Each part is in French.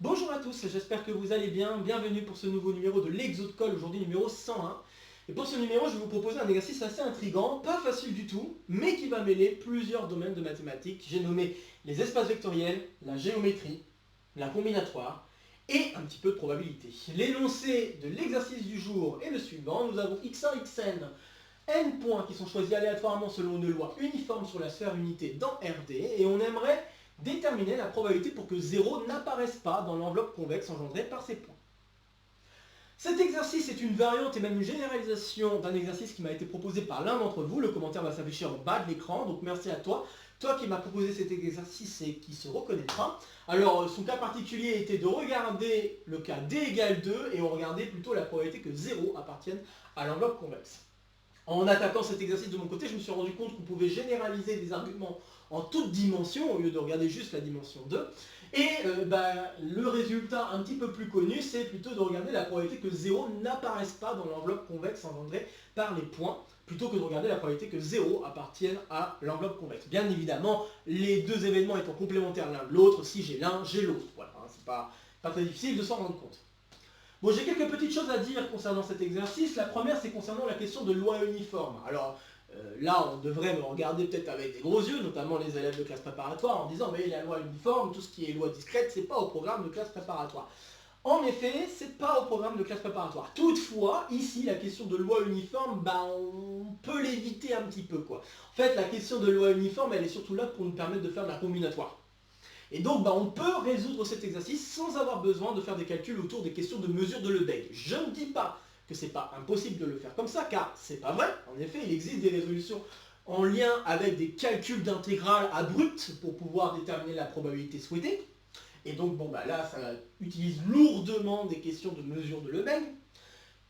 Bonjour à tous, j'espère que vous allez bien. Bienvenue pour ce nouveau numéro de l'Exo de Colle, aujourd'hui numéro 101. Et pour ce numéro, je vais vous proposer un exercice assez intriguant, pas facile du tout, mais qui va mêler plusieurs domaines de mathématiques. J'ai nommé les espaces vectoriels, la géométrie, la combinatoire et un petit peu de probabilité. L'énoncé de l'exercice du jour est le suivant. Nous avons x1, xn, n points qui sont choisis aléatoirement selon une loi uniforme sur la sphère unité dans RD, et on aimerait déterminer la probabilité pour que 0 n'apparaisse pas dans l'enveloppe convexe engendrée par ces points. Cet exercice est une variante et même une généralisation d'un exercice qui m'a été proposé par l'un d'entre vous. Le commentaire va s'afficher en bas de l'écran, donc merci à toi. Toi qui m'as proposé cet exercice et qui se reconnaîtra. Alors, son cas particulier était de regarder le cas d égale 2 et on regardait plutôt la probabilité que 0 appartienne à l'enveloppe convexe. En attaquant cet exercice de mon côté, je me suis rendu compte qu'on pouvait généraliser des arguments en toutes dimensions au lieu de regarder juste la dimension 2. Et le résultat un petit peu plus connu, c'est plutôt de regarder la probabilité que 0 n'apparaisse pas dans l'enveloppe convexe engendrée par les points, plutôt que de regarder la probabilité que 0 appartienne à l'enveloppe convexe. Bien évidemment, les deux événements étant complémentaires l'un de l'autre, si j'ai l'un, j'ai l'autre. Voilà, hein, c'est pas très difficile de s'en rendre compte. Bon, j'ai quelques petites choses à dire concernant cet exercice. La première, c'est concernant la question de loi uniforme. Alors, là, on devrait me regarder peut-être avec des gros yeux, notamment les élèves de classe préparatoire, en disant « mais la loi uniforme, tout ce qui est loi discrète, c'est pas au programme de classe préparatoire ». En effet, c'est pas au programme de classe préparatoire. Toutefois, ici, la question de loi uniforme, on peut l'éviter un petit peu, quoi. En fait, la question de loi uniforme, elle est surtout là pour nous permettre de faire de la combinatoire. Et donc, on peut résoudre cet exercice sans avoir besoin de faire des calculs autour des questions de mesure de Lebesgue. Je ne dis pas que c'est pas impossible de le faire comme ça, car c'est pas vrai. En effet, il existe des résolutions en lien avec des calculs d'intégrale abruptes pour pouvoir déterminer la probabilité souhaitée. Et donc, là, ça utilise lourdement des questions de mesure de Lebesgue.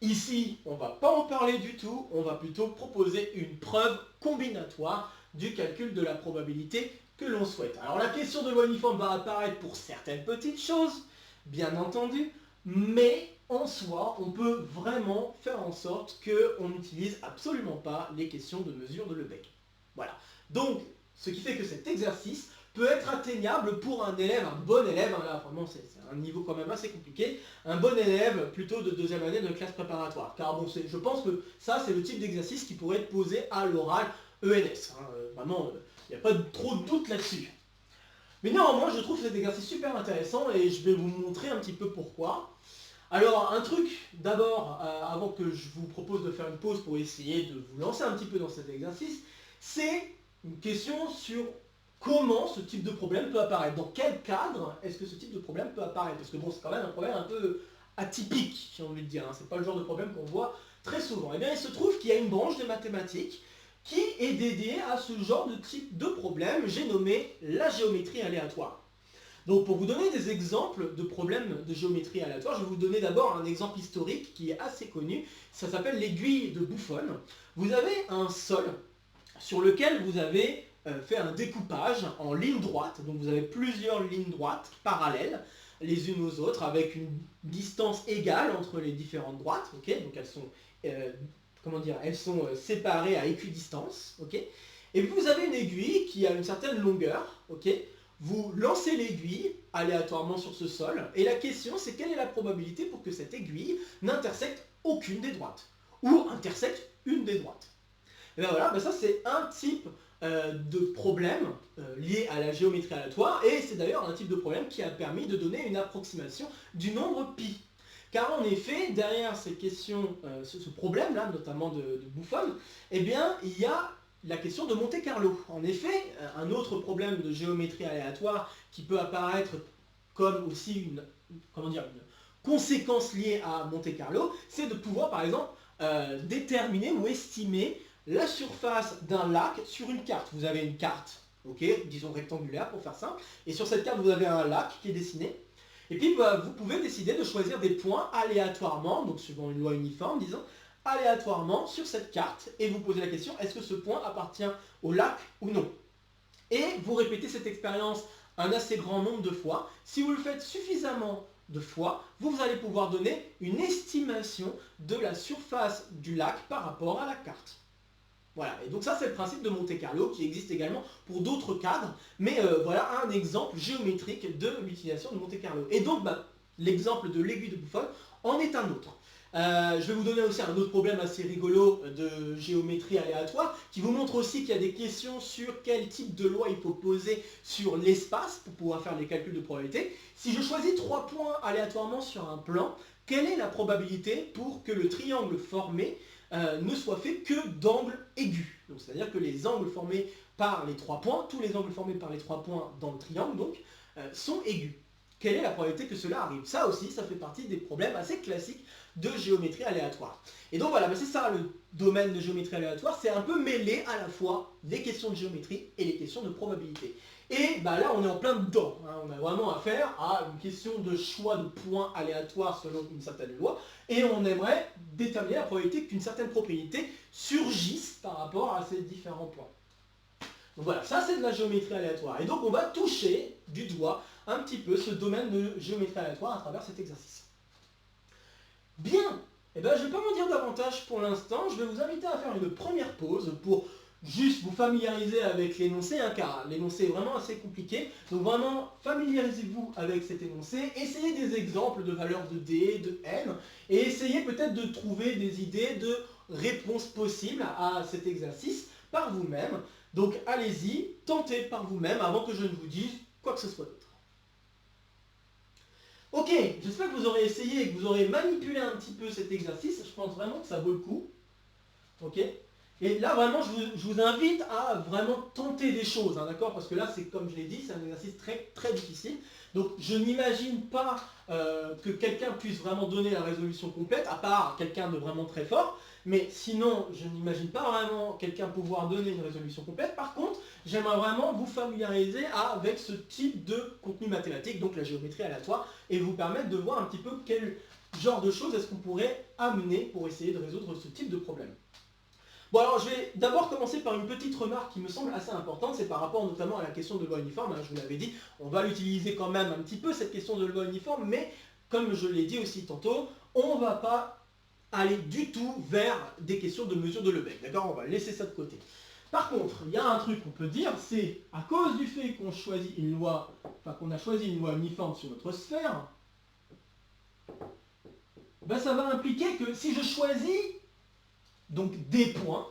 Ici, on ne va pas en parler du tout, on va plutôt proposer une preuve combinatoire du calcul de la probabilité que l'on souhaite. Alors la question de loi uniforme va apparaître pour certaines petites choses, bien entendu, mais en soi, on peut vraiment faire en sorte qu'on n'utilise absolument pas les questions de mesure de Lebesgue. Voilà. Donc, ce qui fait que cet exercice peut être atteignable pour un élève, un bon élève, hein, là vraiment c'est un niveau quand même assez compliqué, un bon élève plutôt de deuxième année de classe préparatoire. Car bon, je pense que ça c'est le type d'exercice qui pourrait être posé à l'oral ENS. Hein. Vraiment, il n'y a pas trop de doute là-dessus. Mais néanmoins, je trouve cet exercice super intéressant et je vais vous montrer un petit peu pourquoi. Alors, un truc d'abord, avant que je vous propose de faire une pause pour essayer de vous lancer un petit peu dans cet exercice, c'est une question sur comment ce type de problème peut apparaître. Dans quel cadre est-ce que ce type de problème peut apparaître? Parce que bon, c'est quand même un problème un peu atypique, j'ai envie de dire. Hein. C'est pas le genre de problème qu'on voit très souvent. Et bien, il se trouve qu'il y a une branche des mathématiques qui est dédiée à ce genre de type de problème. J'ai nommé la géométrie aléatoire. Donc pour vous donner des exemples de problèmes de géométrie aléatoire, je vais vous donner d'abord un exemple historique qui est assez connu. Ça s'appelle l'aiguille de Buffon. Vous avez un sol sur lequel vous avez fait un découpage en ligne droite. Donc vous avez plusieurs lignes droites parallèles les unes aux autres avec une distance égale entre les différentes droites. Okay, donc elles sont, elles sont séparées à équidistance. Okay, et vous avez une aiguille qui a une certaine longueur. Okay, vous lancez l'aiguille aléatoirement sur ce sol et la question c'est quelle est la probabilité pour que cette aiguille n'intersecte aucune des droites ou intersecte une des droites. Et bien voilà, ça c'est un type de problème lié à la géométrie aléatoire et c'est d'ailleurs un type de problème qui a permis de donner une approximation du nombre pi. Car en effet, derrière ces questions, ce problème-là, notamment de Buffon, eh bien, il y a la question de Monte-Carlo. En effet, un autre problème de géométrie aléatoire qui peut apparaître comme aussi une conséquence liée à Monte-Carlo, c'est de pouvoir par exemple déterminer ou estimer la surface d'un lac sur une carte. Vous avez une carte, disons rectangulaire pour faire simple, et sur cette carte vous avez un lac qui est dessiné, et puis vous pouvez décider de choisir des points aléatoirement, donc suivant une loi uniforme, disons, aléatoirement sur cette carte, et vous posez la question, est-ce que ce point appartient au lac ou non? Et vous répétez cette expérience un assez grand nombre de fois. Si vous le faites suffisamment de fois, vous allez pouvoir donner une estimation de la surface du lac par rapport à la carte. Voilà, et donc ça c'est le principe de Monte Carlo qui existe également pour d'autres cadres, mais voilà un exemple géométrique de l'utilisation de Monte Carlo. Et donc l'exemple de l'aiguille de Buffon en est un autre. Je vais vous donner aussi un autre problème assez rigolo de géométrie aléatoire qui vous montre aussi qu'il y a des questions sur quel type de loi il faut poser sur l'espace pour pouvoir faire les calculs de probabilité. Si je choisis 3 points aléatoirement sur un plan, quelle est la probabilité pour que le triangle formé ne soit fait que d'angles aigus? Donc c'est-à-dire que les angles formés par les 3 points, tous les angles formés par les 3 points dans le triangle donc, sont aigus. Quelle est la probabilité que cela arrive? Ça aussi, ça fait partie des problèmes assez classiques de géométrie aléatoire. Et donc voilà, c'est ça le domaine de géométrie aléatoire, c'est un peu mêler à la fois les questions de géométrie et les questions de probabilité. Et là on est en plein dedans, hein. On a vraiment affaire à une question de choix de points aléatoires selon une certaine loi, et on aimerait déterminer la probabilité qu'une certaine propriété surgisse par rapport à ces différents points. Donc voilà, ça c'est de la géométrie aléatoire. Et donc on va toucher du doigt un petit peu ce domaine de géométrie aléatoire à travers cet exercice. Bien, je ne vais pas m'en dire davantage pour l'instant, je vais vous inviter à faire une première pause pour juste vous familiariser avec l'énoncé, hein, car l'énoncé est vraiment assez compliqué. Donc vraiment, familiarisez-vous avec cet énoncé, essayez des exemples de valeurs de D, de N, et essayez peut-être de trouver des idées de réponses possibles à cet exercice par vous-même. Donc allez-y, tentez par vous-même avant que je ne vous dise quoi que ce soit d'autre. Ok, j'espère que vous aurez essayé et que vous aurez manipulé un petit peu cet exercice. Je pense vraiment que ça vaut le coup. Ok. Et là, vraiment, je vous invite à vraiment tenter des choses, hein, d'accord? Parce que là, c'est comme je l'ai dit, c'est un exercice très, très difficile. Donc, je n'imagine pas que quelqu'un puisse vraiment donner la résolution complète, à part quelqu'un de vraiment très fort. Mais sinon, je n'imagine pas vraiment quelqu'un pouvoir donner une résolution complète. Par contre, j'aimerais vraiment vous familiariser avec ce type de contenu mathématique, donc la géométrie aléatoire, et vous permettre de voir un petit peu quel genre de choses est-ce qu'on pourrait amener pour essayer de résoudre ce type de problème. Bon alors je vais d'abord commencer par une petite remarque qui me semble assez importante, c'est par rapport notamment à la question de loi uniforme, hein, je vous l'avais dit, on va l'utiliser quand même un petit peu cette question de loi uniforme, mais comme je l'ai dit aussi tantôt, on ne va pas aller du tout vers des questions de mesure de Lebesgue, d'accord? On va laisser ça de côté. Par contre, il y a un truc qu'on peut dire, c'est à cause du fait qu'on choisit une loi, enfin qu'on a choisi une loi uniforme sur notre sphère, ça va impliquer que si je choisis donc des points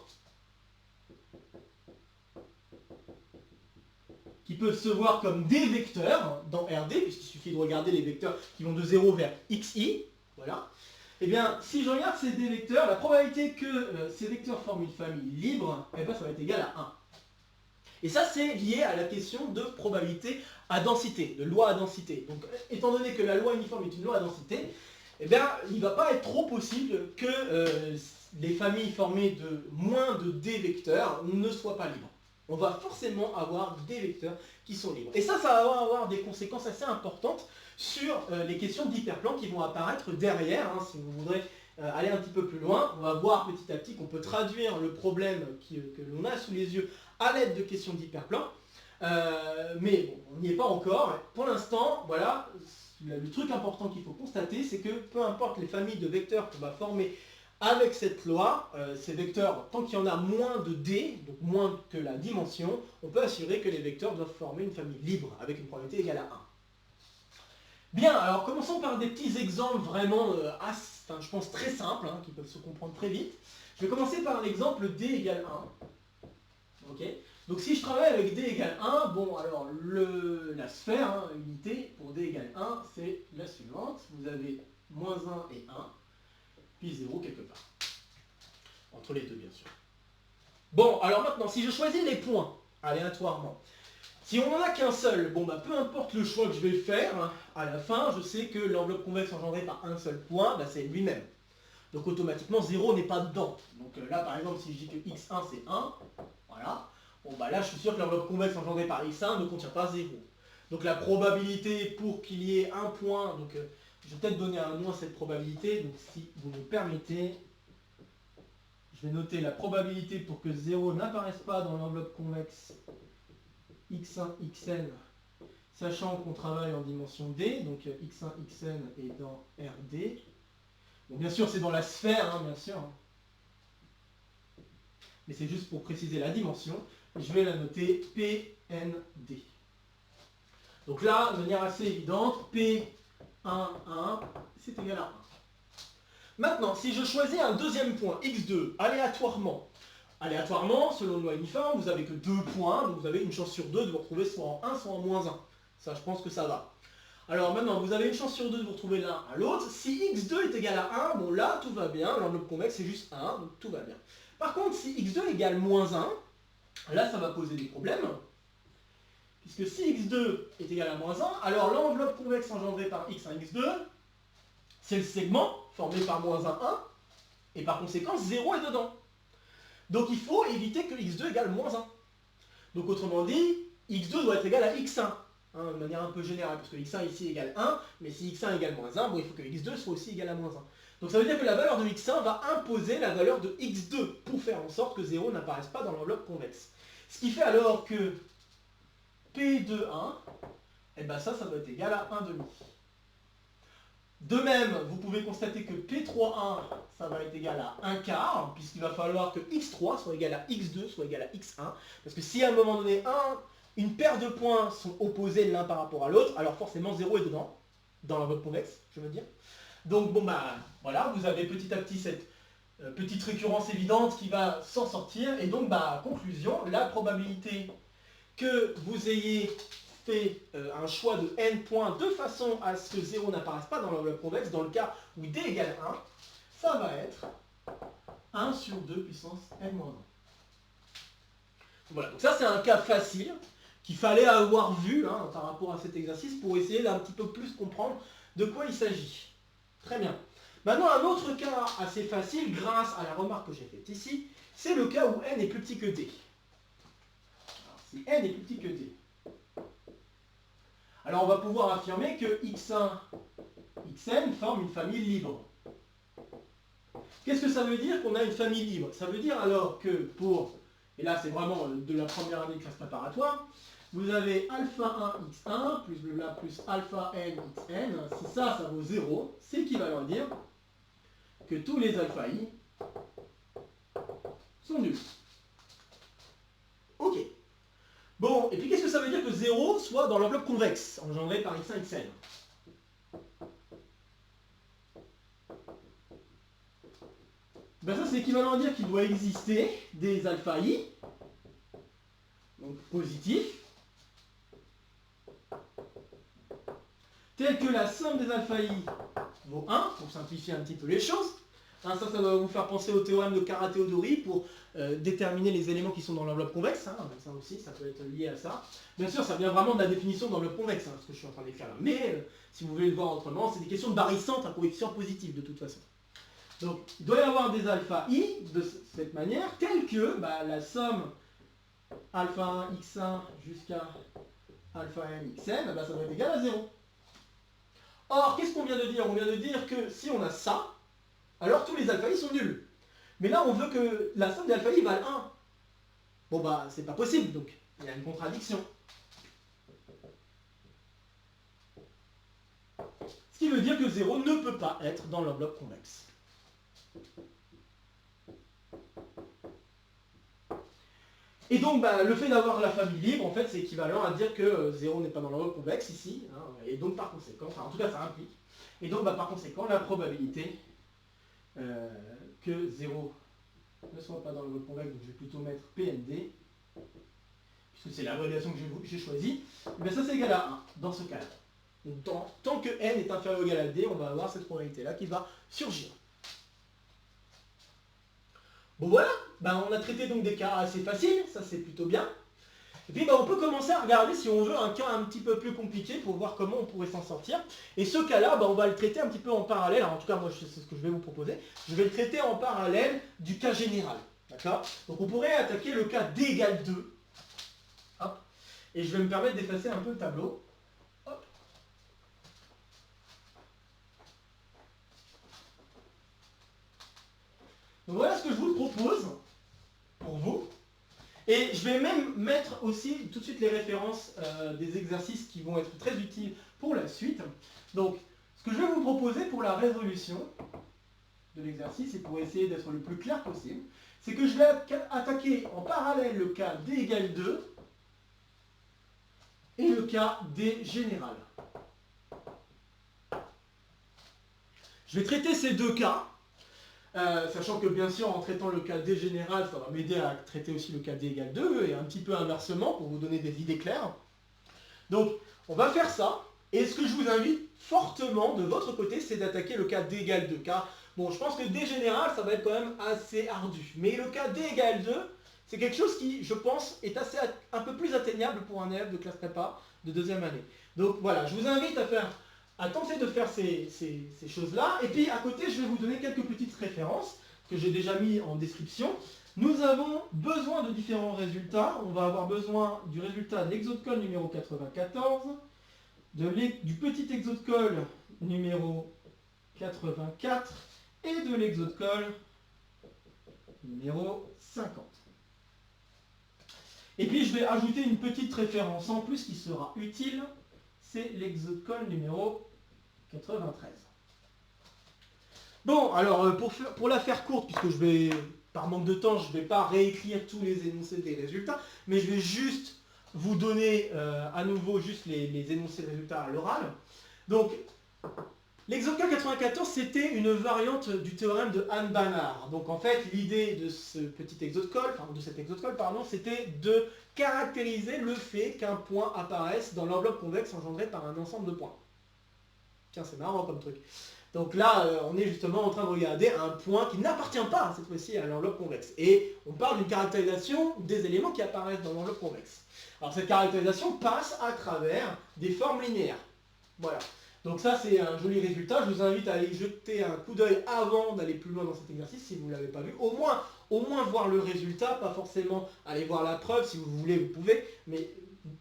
qui peuvent se voir comme des vecteurs dans RD, puisqu'il suffit de regarder les vecteurs qui vont de 0 vers xi, voilà. Eh bien, si je regarde ces deux vecteurs, la probabilité que ces vecteurs forment une famille libre, ça va être égal à 1. Et ça, c'est lié à la question de probabilité à densité, de loi à densité. Donc, étant donné que la loi uniforme est une loi à densité, il ne va pas être trop possible que les familles formées de moins de d vecteurs ne soient pas libres. On va forcément avoir des vecteurs qui sont libres. Et ça va avoir des conséquences assez importantes sur les questions d'hyperplan qui vont apparaître derrière. Hein, si vous voudrez aller un petit peu plus loin, on va voir petit à petit qu'on peut traduire le problème que l'on a sous les yeux à l'aide de questions d'hyperplan. Mais bon, on n'y est pas encore. Pour l'instant, voilà, le truc important qu'il faut constater, c'est que peu importe les familles de vecteurs qu'on va former avec cette loi, ces vecteurs, tant qu'il y en a moins de d, donc moins que la dimension, on peut assurer que les vecteurs doivent former une famille libre avec une probabilité égale à 1. Bien, alors commençons par des petits exemples vraiment, je pense très simples, hein, qui peuvent se comprendre très vite. Je vais commencer par l'exemple d égale 1. Okay. Donc si je travaille avec d égale 1, bon alors la sphère, hein, unité pour d égale 1, c'est la suivante. Vous avez moins 1 et 1, puis 0 quelque part. Entre les deux bien sûr. Bon, alors maintenant, si je choisis les points aléatoirement, si on n'en a qu'un seul, bon peu importe le choix que je vais faire, hein, à la fin, je sais que l'enveloppe convexe engendrée par un seul point, c'est lui-même. Donc automatiquement, 0 n'est pas dedans. Donc là, par exemple, si je dis que x1 c'est 1, voilà, bon là, je suis sûr que l'enveloppe convexe engendrée par x1 ne contient pas 0. Donc la probabilité pour qu'il y ait un point, donc je vais peut-être donner un nom à cette probabilité, donc si vous me permettez, je vais noter la probabilité pour que 0 n'apparaisse pas dans l'enveloppe convexe x1, xn, sachant qu'on travaille en dimension d, donc x1, xn est dans RD. Bon, bien sûr, c'est dans la sphère, hein, bien sûr. mais c'est juste pour préciser la dimension. Et je vais la noter PND. Donc là, de manière assez évidente, P1, 1, c'est égal à 1. Maintenant, si je choisis un deuxième point, x2, aléatoirement, selon une loi uniforme, vous n'avez que 2 points, donc vous avez une chance sur 2 de vous retrouver soit en 1, soit en moins 1. Ça, je pense que ça va. Alors maintenant, vous avez une chance sur 2 de vous retrouver l'un à l'autre. Si x2 est égal à 1, bon là, tout va bien, l'enveloppe convexe c'est juste 1, donc tout va bien. Par contre, si x2 égale moins 1, là, ça va poser des problèmes. Puisque si x2 est égal à moins 1, alors l'enveloppe convexe engendrée par x1, x2, c'est le segment formé par moins 1, 1, et par conséquent 0 est dedans. Donc il faut éviter que x2 égale moins 1. Donc autrement dit, x2 doit être égal à x1, de manière un peu générale, parce que x1 ici égale 1, mais si x1 égale moins 1, bon, il faut que x2 soit aussi égal à moins 1. Donc ça veut dire que la valeur de x1 va imposer la valeur de x2 pour faire en sorte que 0 n'apparaisse pas dans l'enveloppe convexe. Ce qui fait alors que P2, 1, et ben ça doit être égal à 1,5. De même, vous pouvez constater que P3, 1, ça va être égal à 1 quart, puisqu'il va falloir que x3 soit égal à x2 soit égal à x1, parce que si à un moment donné, une paire de points sont opposés l'un par rapport à l'autre, alors forcément 0 est dedans, dans l'enveloppe convexe, je veux dire. Donc bon bah voilà, vous avez petit à petit cette petite récurrence évidente qui va s'en sortir, et donc bah conclusion, la probabilité que vous ayez fait un choix de n points de façon à ce que 0 n'apparaisse pas dans l'enveloppe convexe, dans le cas où d égale 1, ça va être 1 sur 2 puissance n-1. Voilà, donc ça c'est un cas facile qu'il fallait avoir vu par rapport à cet exercice pour essayer d'un petit peu plus comprendre de quoi il s'agit. Très bien. Maintenant un autre cas assez facile grâce à la remarque que j'ai faite ici, c'est le cas où n est plus petit que d. Alors, si n est plus petit que d, alors on va pouvoir affirmer que x1, xn forment une famille libre. Qu'est-ce que ça veut dire qu'on a une famille libre? Ça veut dire alors que pour, et là c'est vraiment de la première année de classe préparatoire, vous avez alpha 1 x1 plus blabla plus alpha n xn, si ça vaut 0, c'est équivalent à dire que tous les alpha i sont nuls. Ok. Bon, et puis qu'est-ce que ça veut dire que 0 soit dans l'enveloppe convexe, engendrée par x1, xn? Ben ça c'est équivalent à dire qu'il doit exister des alpha i, donc positifs, tels que la somme des alpha i vaut 1, pour simplifier un petit peu les choses. Ça va vous faire penser au théorème de Kara-Théodori pour déterminer les éléments qui sont dans l'enveloppe convexe. Ça aussi, ça peut être lié à ça. Bien sûr, ça vient vraiment de la définition d'enveloppe convexe, ce que je suis en train d'écrire là. Mais, si vous voulez le voir autrement, c'est des questions de barycentre à coefficient positif de toute façon. Donc, il doit y avoir des alpha i de cette manière, telle que la somme alpha 1 x1 jusqu'à alpha n xn, ça doit être égal à 0. Or, qu'est-ce qu'on vient de dire? On vient de dire que si on a ça, alors tous les alpha i sont nuls. Mais là, on veut que la somme des alpha i vale 1. Bon c'est pas possible, donc il y a une contradiction. Ce qui veut dire que 0 ne peut pas être dans l'enveloppe convexe. Et donc, le fait d'avoir la famille libre, en fait, c'est équivalent à dire que 0 n'est pas dans l'enveloppe convexe ici, et donc par conséquent, en tout cas ça implique, et donc par conséquent, la probabilité que 0 ne soit pas dans l'enveloppe convexe, donc je vais plutôt mettre PND, puisque c'est la validation que j'ai choisie, et ça c'est égal à 1 dans ce cas-là. Donc tant que n est inférieur ou égal à d, on va avoir cette probabilité-là qui va surgir. Bon voilà, on a traité donc des cas assez faciles, ça c'est plutôt bien. Et puis on peut commencer à regarder si on veut un cas un petit peu plus compliqué pour voir comment on pourrait s'en sortir. Et ce cas-là, on va le traiter un petit peu en parallèle, en tout cas moi c'est ce que je vais vous proposer. Je vais le traiter en parallèle du cas général. D'accord? Donc on pourrait attaquer le cas d égale 2. Hop. Et je vais me permettre d'effacer un peu le tableau. Hop. Donc voilà ce que je vous propose pour vous. Et je vais même mettre aussi tout de suite les références des exercices qui vont être très utiles pour la suite. Donc, ce que je vais vous proposer pour la résolution, de l'exercice, et pour essayer d'être le plus clair possible, c'est que je vais attaquer en parallèle le cas D égale 2 et le cas D général. Je vais traiter ces deux cas, sachant que bien sûr en traitant le cas D général, ça va m'aider à traiter aussi le cas D égale 2 et un petit peu inversement pour vous donner des idées claires. Donc on va faire ça, et ce que je vous invite fortement de votre côté, c'est d'attaquer le cas D égale 2, car bon, je pense que D général, ça va être quand même assez ardu, mais le cas D égale 2, c'est quelque chose qui, je pense, est un peu plus atteignable pour un élève de classe prépa de deuxième année. Donc voilà, je vous invite à tenter de faire ces choses-là. Et puis à côté, je vais vous donner quelques petites références que j'ai déjà mis en description. Nous avons besoin de différents résultats. On va avoir besoin du résultat de l'exo de colle numéro 94, du petit exo de colle numéro 84 et de l'exo de colle numéro 50. Et puis je vais ajouter une petite référence en plus qui sera utile, c'est l'exo de colle numéro 93. Bon, alors pour la faire courte, puisque par manque de temps, je ne vais pas réécrire tous les énoncés des résultats, mais je vais juste vous donner à nouveau juste les énoncés de résultats à l'oral. Donc, l'exo de colle 94, c'était une variante du théorème de Hahn-Banach. Donc en fait, l'idée de ce petit exo de colle, enfin de cet exo de colle, pardon, c'était de caractériser le fait qu'un point apparaisse dans l'enveloppe convexe engendrée par un ensemble de points. Tiens, c'est marrant comme truc. Donc là, on est justement en train de regarder un point qui n'appartient pas, cette fois-ci, à l'enveloppe convexe. Et on parle d'une caractérisation des éléments qui apparaissent dans l'enveloppe convexe. Alors cette caractérisation passe à travers des formes linéaires. Voilà. Donc ça, c'est un joli résultat. Je vous invite à aller jeter un coup d'œil avant d'aller plus loin dans cet exercice, si vous ne l'avez pas vu. Au moins voir le résultat, pas forcément aller voir la preuve. Si vous voulez, vous pouvez. Mais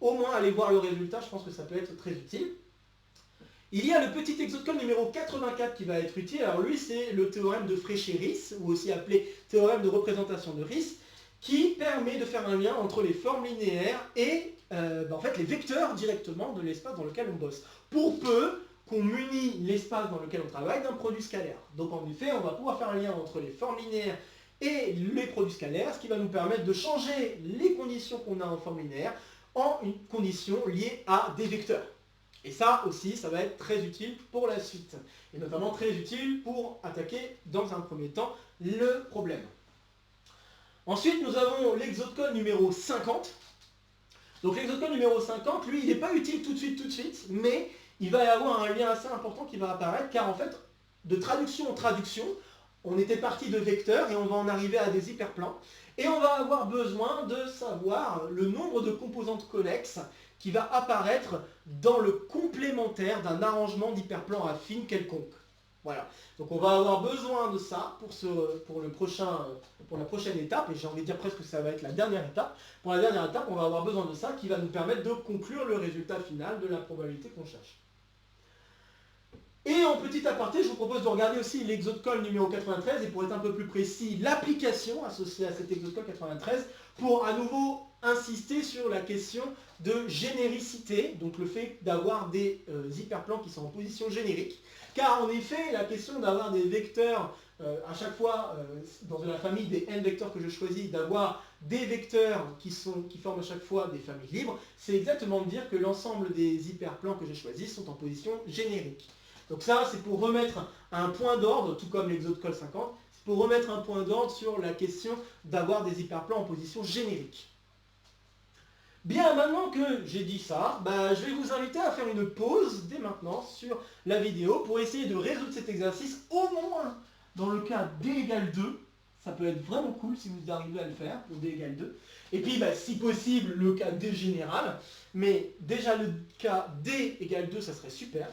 au moins aller voir le résultat, je pense que ça peut être très utile. Il y a le petit exo de colle numéro 84 qui va être utile. Alors lui, c'est le théorème de Fréchet-Riss, ou aussi appelé théorème de représentation de Riss, qui permet de faire un lien entre les formes linéaires et en fait, les vecteurs directement de l'espace dans lequel on bosse. Pour peu qu'on munit l'espace dans lequel on travaille d'un produit scalaire. Donc en effet, on va pouvoir faire un lien entre les formes linéaires et les produits scalaires, ce qui va nous permettre de changer les conditions qu'on a en forme linéaire en une condition liée à des vecteurs. Et ça aussi, ça va être très utile pour la suite. Et notamment très utile pour attaquer, dans un premier temps, le problème. Ensuite, nous avons l'exo de colle numéro 50. Donc l'exo de colle numéro 50, lui, il n'est pas utile tout de suite, mais il va y avoir un lien assez important qui va apparaître, car en fait, de traduction en traduction, on était parti de vecteurs et on va en arriver à des hyperplans. Et on va avoir besoin de savoir le nombre de composantes connexes qui va apparaître dans le complémentaire d'un arrangement d'hyperplan affine quelconque. Voilà. Donc on va avoir besoin de ça pour la prochaine étape, et j'ai envie de dire presque que ça va être la dernière étape. Pour la dernière étape, on va avoir besoin de ça qui va nous permettre de conclure le résultat final de la probabilité qu'on cherche. Et en petit aparté, je vous propose de regarder aussi l'exo de colle numéro 93, et pour être un peu plus précis, l'application associée à cet exo de colle 93, pour à nouveau insister sur la question de généricité, donc le fait d'avoir des hyperplans qui sont en position générique. Car en effet, la question d'avoir des vecteurs, à chaque fois, dans la famille des n vecteurs que je choisis, d'avoir des vecteurs qui forment à chaque fois des familles libres, c'est exactement de dire que l'ensemble des hyperplans que j'ai choisis sont en position générique. Donc ça, c'est pour remettre un point d'ordre, tout comme l'exo de colle 50, c'est pour remettre un point d'ordre sur la question d'avoir des hyperplans en position générique. Bien, maintenant que j'ai dit ça, je vais vous inviter à faire une pause dès maintenant sur la vidéo pour essayer de résoudre cet exercice, au moins dans le cas D égale 2. Ça peut être vraiment cool si vous arrivez à le faire, au D égale 2. Et puis, si possible, le cas D général. Mais déjà, le cas D égale 2, ça serait super.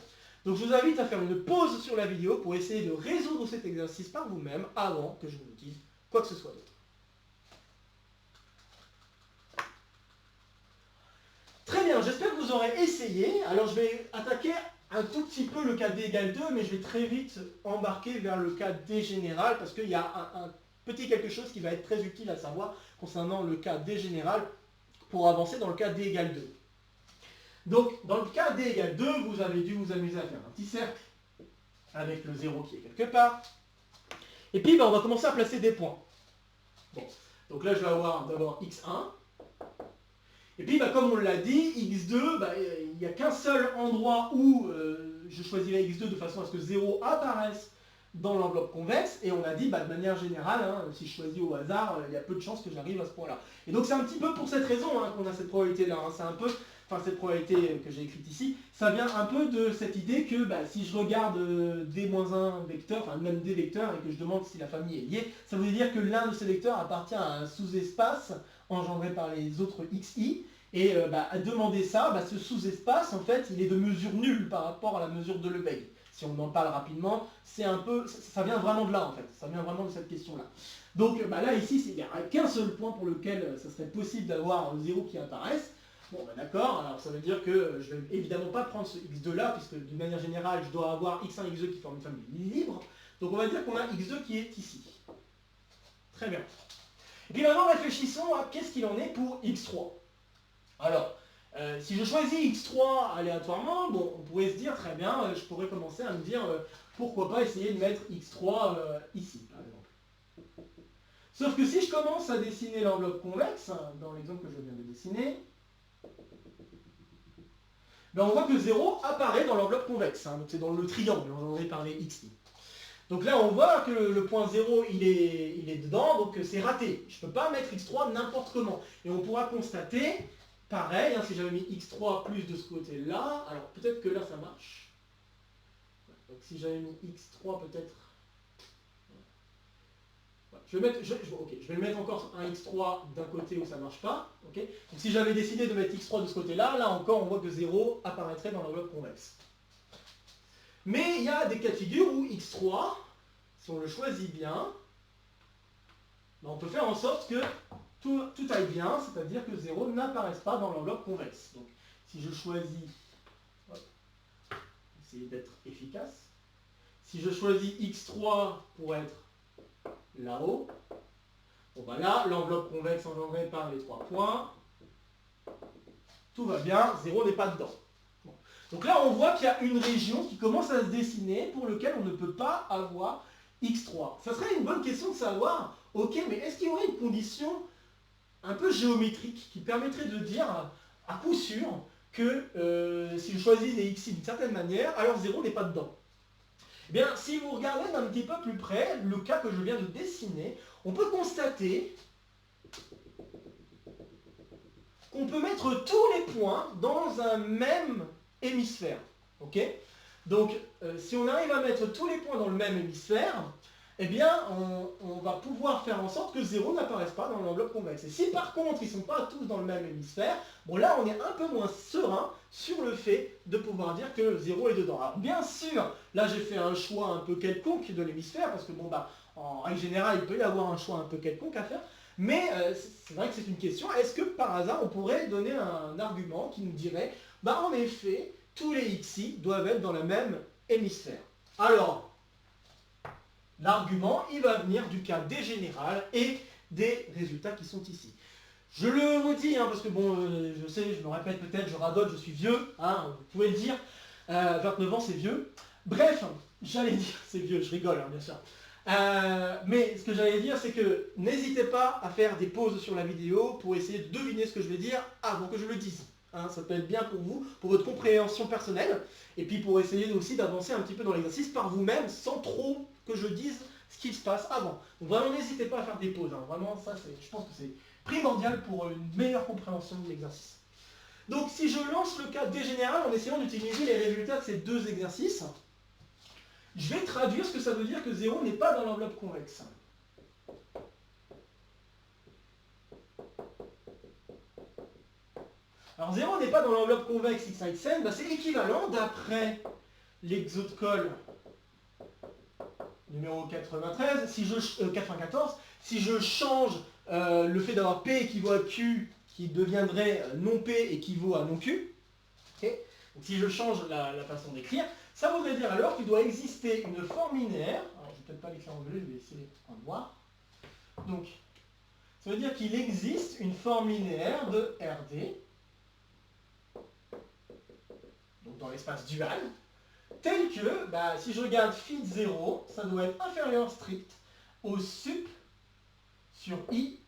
Donc je vous invite à faire une pause sur la vidéo pour essayer de résoudre cet exercice par vous-même avant que je ne vous dise quoi que ce soit d'autre. Très bien, j'espère que vous aurez essayé. Alors je vais attaquer un tout petit peu le cas D égale 2, mais je vais très vite embarquer vers le cas D général parce qu'il y a un petit quelque chose qui va être très utile à savoir concernant le cas D général pour avancer dans le cas D égale 2. Donc, dans le cas D égale 2, vous avez dû vous amuser à faire un petit cercle avec le 0 qui est quelque part. Et puis on va commencer à placer des points. Bon. Donc là je vais avoir d'abord x1. Et puis comme on l'a dit, x2, il n'y a qu'un seul endroit où je choisirai x2 de façon à ce que 0 apparaisse dans l'enveloppe convexe, et on a dit de manière générale, si je choisis au hasard, il y a peu de chances que j'arrive à ce point-là. Et donc c'est un petit peu pour cette raison qu'on a cette probabilité-là. C'est un peu, cette probabilité que j'ai écrite ici, ça vient un peu de cette idée que si je regarde d-1 vecteur, enfin même des vecteurs, et que je demande si la famille est liée, ça veut dire que l'un de ces vecteurs appartient à un sous-espace engendré par les autres xi, et à demander ça, ce sous-espace, en fait, il est de mesure nulle par rapport à la mesure de Lebesgue. Si on en parle rapidement, c'est un peu, ça vient vraiment de là, en fait. Ça vient vraiment de cette question-là. Donc là, ici, il n'y a qu'un seul point pour lequel ça serait possible d'avoir 0 qui apparaisse. Bon, d'accord, alors ça veut dire que je ne vais évidemment pas prendre ce x2-là, puisque d'une manière générale, je dois avoir x1 et x2 qui forment une famille libre. Donc on va dire qu'on a x2 qui est ici. Très bien. Et puis maintenant, réfléchissons à qu'est-ce qu'il en est pour x3. Alors, si je choisis x3 aléatoirement, bon, on pourrait se dire, très bien, je pourrais commencer à me dire, pourquoi pas essayer de mettre x3 ici, par exemple. Sauf que si je commence à dessiner l'enveloppe convexe, dans l'exemple que je viens de dessiner, on voit que 0 apparaît dans l'enveloppe convexe, donc c'est dans le triangle engendré par les xi. Donc là, on voit que le point 0, il est dedans, donc c'est raté. Je ne peux pas mettre x3 n'importe comment. Et on pourra constater, pareil, si j'avais mis x3 plus de ce côté-là, alors peut-être que là ça marche. Donc si j'avais mis x3 peut-être... Je vais le mettre encore un x3 d'un côté où ça ne marche pas. Donc si j'avais décidé de mettre x3 de ce côté-là, là encore on voit que 0 apparaîtrait dans l'enveloppe convexe. Mais il y a des cas de figure où x3, si on le choisit bien, on peut faire en sorte que tout aille bien, c'est-à-dire que 0 n'apparaisse pas dans l'enveloppe convexe. Donc si je choisis, essayer d'être efficace, si je choisis x3 pour être là-haut, là, l'enveloppe convexe engendrée par les 3 points, tout va bien, 0 n'est pas dedans. Bon. Donc là, on voit qu'il y a une région qui commence à se dessiner pour laquelle on ne peut pas avoir x3. Ça serait une bonne question de savoir, ok, mais est-ce qu'il y aurait une condition un peu géométrique qui permettrait de dire à coup sûr que si je choisis les xi d'une certaine manière, alors 0 n'est pas dedans. Eh bien, si vous regardez d'un petit peu plus près, le cas que je viens de dessiner, on peut constater qu'on peut mettre tous les points dans un même hémisphère. Ok ? Donc, si on arrive à mettre tous les points dans le même hémisphère, eh bien, on va pouvoir faire en sorte que 0 n'apparaisse pas dans l'enveloppe convexe. Et si par contre, ils ne sont pas tous dans le même hémisphère, bon là, on est un peu moins serein sur le fait de pouvoir dire que 0 est dedans. Alors bien sûr, là j'ai fait un choix un peu quelconque de l'hémisphère, parce que en règle générale, il peut y avoir un choix un peu quelconque à faire, mais c'est vrai que c'est une question. Est-ce que par hasard, on pourrait donner un argument qui nous dirait, en effet, tous les xi doivent être dans le même hémisphère. Alors, l'argument, il va venir du cas des générales et des résultats qui sont ici. Je le redis, parce que je sais, je me répète peut-être, je radote, je suis vieux, vous pouvez le dire, 29 ans c'est vieux. Bref, j'allais dire, c'est vieux, je rigole bien sûr. Mais ce que j'allais dire, c'est que n'hésitez pas à faire des pauses sur la vidéo pour essayer de deviner ce que je vais dire avant que je le dise. Ça peut être bien pour vous, pour votre compréhension personnelle, et puis pour essayer aussi d'avancer un petit peu dans l'exercice par vous-même, sans trop que je dise ce qui se passe avant. Donc vraiment, n'hésitez pas à faire des pauses. Vraiment, ça, je pense que c'est primordial pour une meilleure compréhension de l'exercice. Donc si je lance le cas des générales en essayant d'utiliser les résultats de ces deux exercices, je vais traduire ce que ça veut dire que 0 n'est pas dans l'enveloppe convexe. Alors 0 n'est pas dans l'enveloppe convexe x1, xn, c'est équivalent d'après l'exode-colle numéro 93, 94, si je change le fait d'avoir P équivaut à Q, qui deviendrait non P équivaut à non Q, okay. Donc si je change la façon d'écrire, ça voudrait dire alors qu'il doit exister une forme linéaire, alors je ne vais peut-être pas l'écrire en bleu, je vais essayer de voir, donc ça veut dire qu'il existe une forme linéaire de RD, donc dans l'espace dual, tel que, si je regarde phi de 0, ça doit être inférieur strict au sup sur i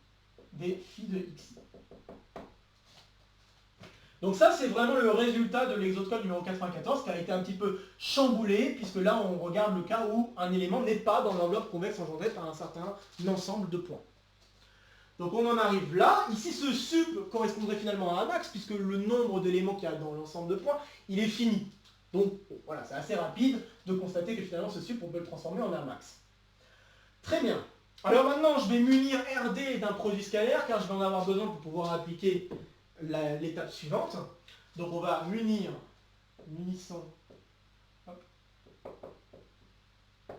des phi de xi. Donc ça, c'est vraiment le résultat de l'exode code numéro 94 qui a été un petit peu chamboulé, puisque là, on regarde le cas où un élément n'est pas dans l'enveloppe convexe engendrée par un certain ensemble de points. Donc on en arrive là. Ici, ce sup correspondrait finalement à un max, puisque le nombre d'éléments qu'il y a dans l'ensemble de points, il est fini. Donc voilà, c'est assez rapide de constater que finalement, ce sup, on peut le transformer en un max. Très bien. Alors maintenant, je vais munir RD d'un produit scalaire, car je vais en avoir besoin pour pouvoir appliquer l'étape suivante. Donc on va munissons. Hop. Je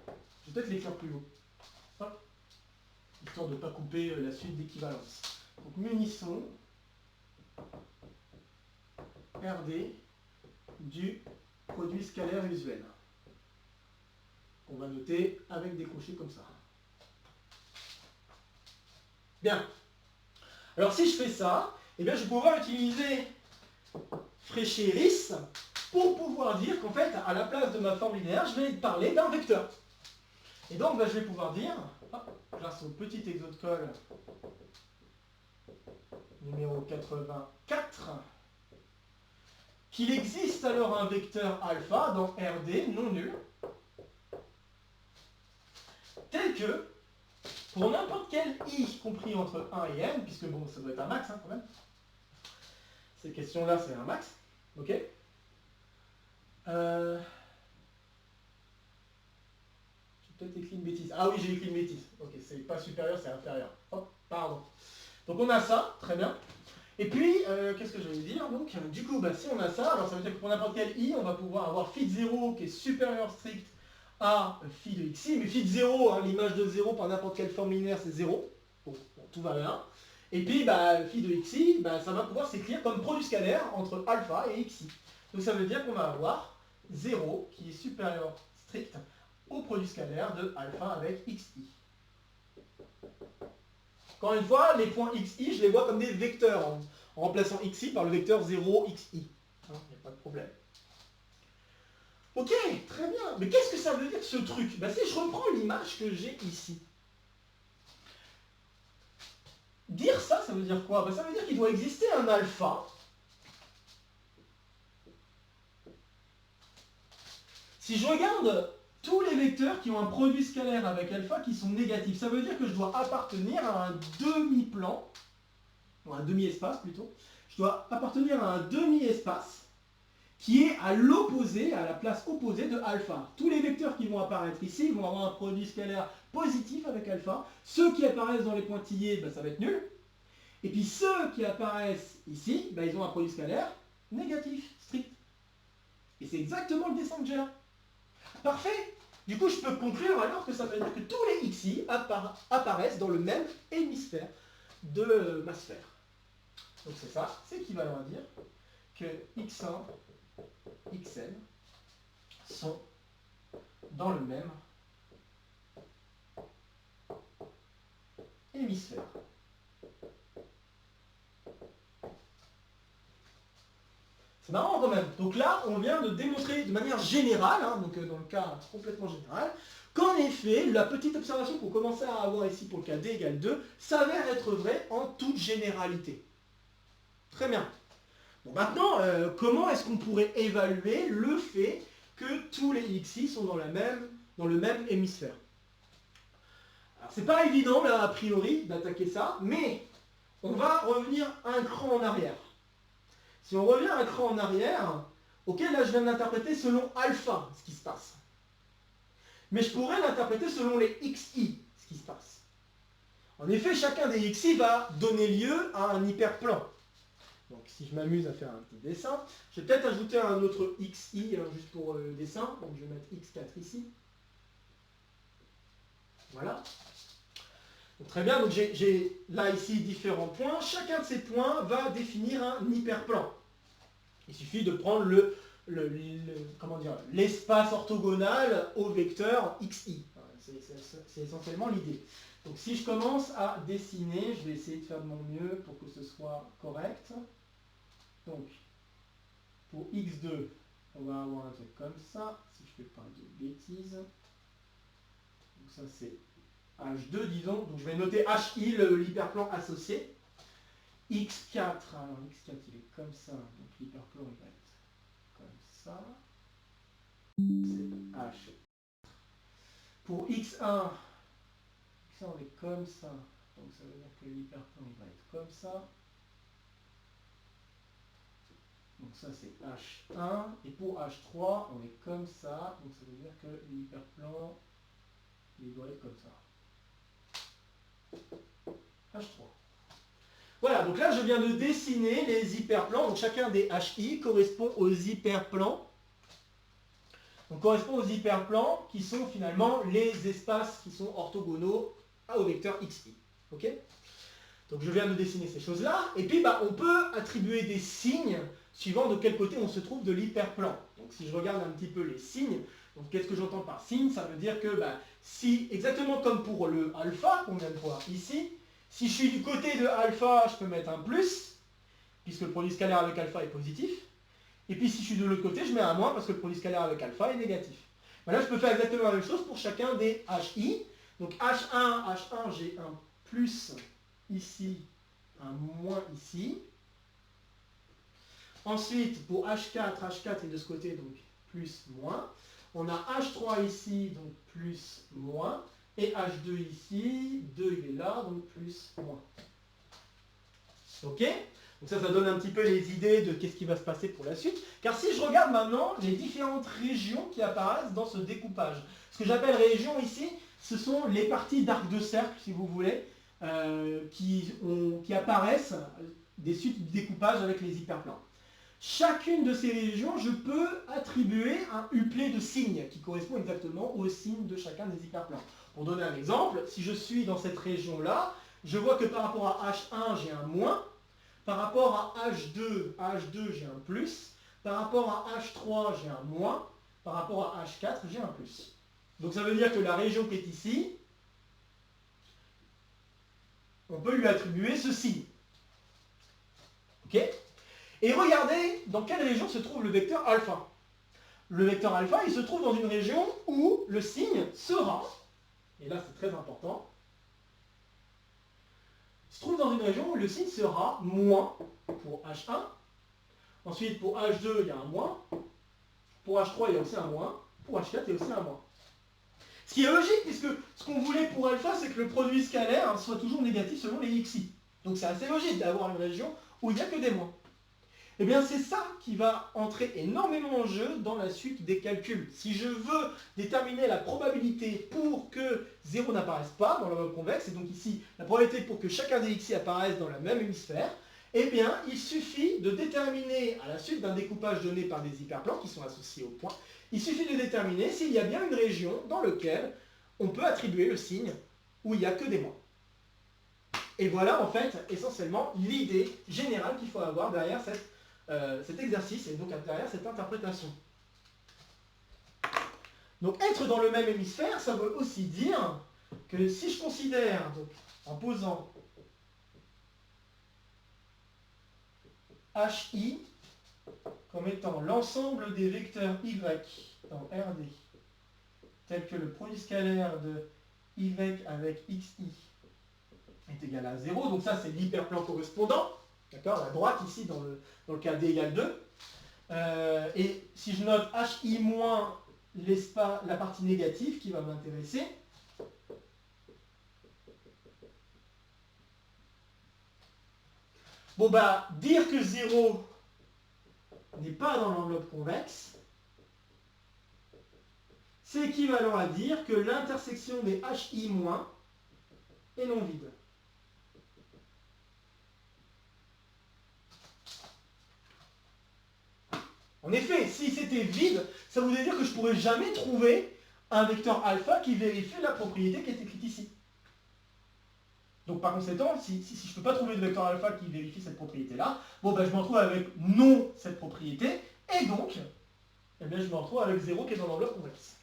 vais peut-être l'écrire plus haut. Hop. Histoire de ne pas couper la suite d'équivalence. Donc munissons RD du produit scalaire usuel. On va noter avec des crochets comme ça. Bien. Alors si je fais ça, eh bien, je vais pouvoir utiliser Fréchéris pour pouvoir dire qu'en fait, à la place de ma forme linéaire, je vais parler d'un vecteur. Et donc, je vais pouvoir dire, grâce au petit exode call numéro 84, qu'il existe alors un vecteur alpha dans RD non nul, tel que, pour n'importe quel i compris entre 1 et n, puisque bon, ça doit être un max quand même, ces questions-là, c'est un max. Ok. J'ai peut-être écrit une bêtise. Ah oui, j'ai écrit une bêtise. Ok, c'est pas supérieur, c'est inférieur. Hop, pardon. Donc on a ça, très bien. Et puis, qu'est-ce que j'allais dire donc? Du coup, si on a ça, alors ça veut dire que pour n'importe quel i, on va pouvoir avoir phi de 0 qui est supérieur strict à phi de xi. Mais phi de 0, hein, l'image de 0 par n'importe quelle forme linéaire, c'est 0. Bon, tout va bien. Et puis, phi de xi, ça va pouvoir s'écrire comme produit scalaire entre alpha et xi. Donc ça veut dire qu'on va avoir 0 qui est supérieur strict au produit scalaire de alpha avec xi. Encore une fois, les points xi, je les vois comme des vecteurs en remplaçant xi par le vecteur 0xi. Il n'y a pas de problème. Ok, très bien. Mais qu'est-ce que ça veut dire ce truc? Si je reprends l'image que j'ai ici. Dire ça, ça veut dire quoi? Ça veut dire qu'il doit exister un alpha. Si je regarde tous les vecteurs qui ont un produit scalaire avec alpha qui sont négatifs, ça veut dire que je dois appartenir à un demi-plan, ou un demi-espace plutôt. Je dois appartenir à un demi-espace qui est à l'opposé, à la place opposée de alpha. Tous les vecteurs qui vont apparaître ici vont avoir un produit scalaire positif avec alpha. Ceux qui apparaissent dans les pointillés, ça va être nul. Et puis ceux qui apparaissent ici, ils ont un produit scalaire négatif, strict. Et c'est exactement le dessin que j'ai là. Parfait. Du coup, je peux conclure alors que ça veut dire que tous les xi apparaissent dans le même hémisphère de ma sphère. Donc c'est ça, c'est équivalent à dire que x1, xn sont dans le même hémisphère. C'est marrant quand même. Donc là, on vient de démontrer de manière générale, donc dans le cas complètement général, qu'en effet, la petite observation qu'on commençait à avoir ici pour le cas d égale 2 s'avère être vraie en toute généralité. Très bien. Bon, maintenant, comment est-ce qu'on pourrait évaluer le fait que tous les xi sont dans le même hémisphère? Alors, c'est pas évident, là, a priori, d'attaquer ça, mais on va revenir un cran en arrière. Si on revient un cran en arrière, ok, là je viens de l'interpréter selon alpha, ce qui se passe. Mais je pourrais l'interpréter selon les xi, ce qui se passe. En effet, chacun des xi va donner lieu à un hyperplan. Donc si je m'amuse à faire un petit dessin, je vais peut-être ajouter un autre xi juste pour le dessin. Donc je vais mettre x4 ici. Voilà. Donc, très bien, donc j'ai là ici différents points. Chacun de ces points va définir un hyperplan. Il suffit de prendre l'espace orthogonal au vecteur xi. C'est essentiellement l'idée. Donc si je commence à dessiner, je vais essayer de faire de mon mieux pour que ce soit correct. Donc, pour x2, on va avoir un truc comme ça, si je ne fais pas de bêtises. Donc ça c'est H2, disons. Donc je vais noter HI, l'hyperplan associé. X4, alors X4 il est comme ça, donc l'hyperplan il va être comme ça. C'est H. Pour X1 on est comme ça, donc ça veut dire que l'hyperplan il va être comme ça. Donc ça c'est H1, et pour H3 on est comme ça, donc ça veut dire que l'hyperplan il doit être comme ça. H3. Voilà, donc là je viens de dessiner les hyperplans, donc chacun des HI correspond aux hyperplans. Donc correspond aux hyperplans qui sont finalement les espaces qui sont orthogonaux au vecteur xi. Ok? Donc je viens de dessiner ces choses-là, et puis on peut attribuer des signes suivant de quel côté on se trouve de l'hyperplan. Donc si je regarde un petit peu les signes, donc qu'est-ce que j'entends par signe? Ça veut dire que si, exactement comme pour le alpha qu'on vient de voir ici, si je suis du côté de alpha, je peux mettre un plus, puisque le produit scalaire avec alpha est positif. Et puis si je suis de l'autre côté, je mets un moins, parce que le produit scalaire avec alpha est négatif. Là, je peux faire exactement la même chose pour chacun des HI. Donc H1, j'ai un plus ici, un moins ici. Ensuite, pour H4 est de ce côté, donc plus, moins. On a H3 ici, donc plus, moins. Et H2 ici, 2 il est là, donc plus, moins. Ok? Donc ça donne un petit peu les idées de qu'est-ce qui va se passer pour la suite. Car si je regarde maintenant les différentes régions qui apparaissent dans ce découpage, ce que j'appelle régions ici, ce sont les parties d'arc de cercle, si vous voulez, qui apparaissent des suites de découpage avec les hyperplans. Chacune de ces régions, je peux attribuer un uplet de signes qui correspond exactement aux signes de chacun des hyperplans. Pour donner un exemple, si je suis dans cette région-là, je vois que par rapport à H1, j'ai un moins. Par rapport à H2, j'ai un plus. Par rapport à H3, j'ai un moins. Par rapport à H4, j'ai un plus. Donc ça veut dire que la région qui est ici, on peut lui attribuer ce signe. Ok? Et regardez dans quelle région se trouve le vecteur alpha. Le vecteur alpha, il se trouve dans une région où le signe sera, et là c'est très important, il se trouve dans une région où le signe sera moins pour H1. Ensuite, pour H2, il y a un moins. Pour H3, il y a aussi un moins. Pour H4, il y a aussi un moins. Ce qui est logique, puisque ce qu'on voulait pour alpha, c'est que le produit scalaire soit toujours négatif selon les xi. Donc c'est assez logique d'avoir une région où il n'y a que des moins. Eh bien, c'est ça qui va entrer énormément en jeu dans la suite des calculs. Si je veux déterminer la probabilité pour que 0 n'apparaisse pas dans l'enveloppe convexe, et donc ici, la probabilité pour que chacun des xi apparaisse dans la même hémisphère, eh bien, il suffit de déterminer, à la suite d'un découpage donné par des hyperplans qui sont associés au point, il suffit de déterminer s'il y a bien une région dans laquelle on peut attribuer le signe où il n'y a que des moins. Et voilà, en fait, essentiellement, l'idée générale qu'il faut avoir derrière cet exercice et donc derrière cette interprétation. Donc être dans le même hémisphère, ça veut aussi dire que si je considère, donc, en posant HI comme étant l'ensemble des vecteurs Y dans RD, tel que le produit scalaire de Y avec XI est égal à 0, donc ça c'est l'hyperplan correspondant, d'accord, à droite ici dans le cas D égale 2. Et si je note HI moins la partie négative qui va m'intéresser, bon dire que 0 n'est pas dans l'enveloppe convexe, c'est équivalent à dire que l'intersection des HI moins est non vide. En effet, si c'était vide, ça voudrait dire que je ne pourrais jamais trouver un vecteur alpha qui vérifie la propriété qui est écrite ici. Donc par conséquent, si je ne peux pas trouver de vecteur alpha qui vérifie cette propriété-là, je me retrouve avec non cette propriété, et donc, je me retrouve avec 0 qui est dans l'enveloppe convexe.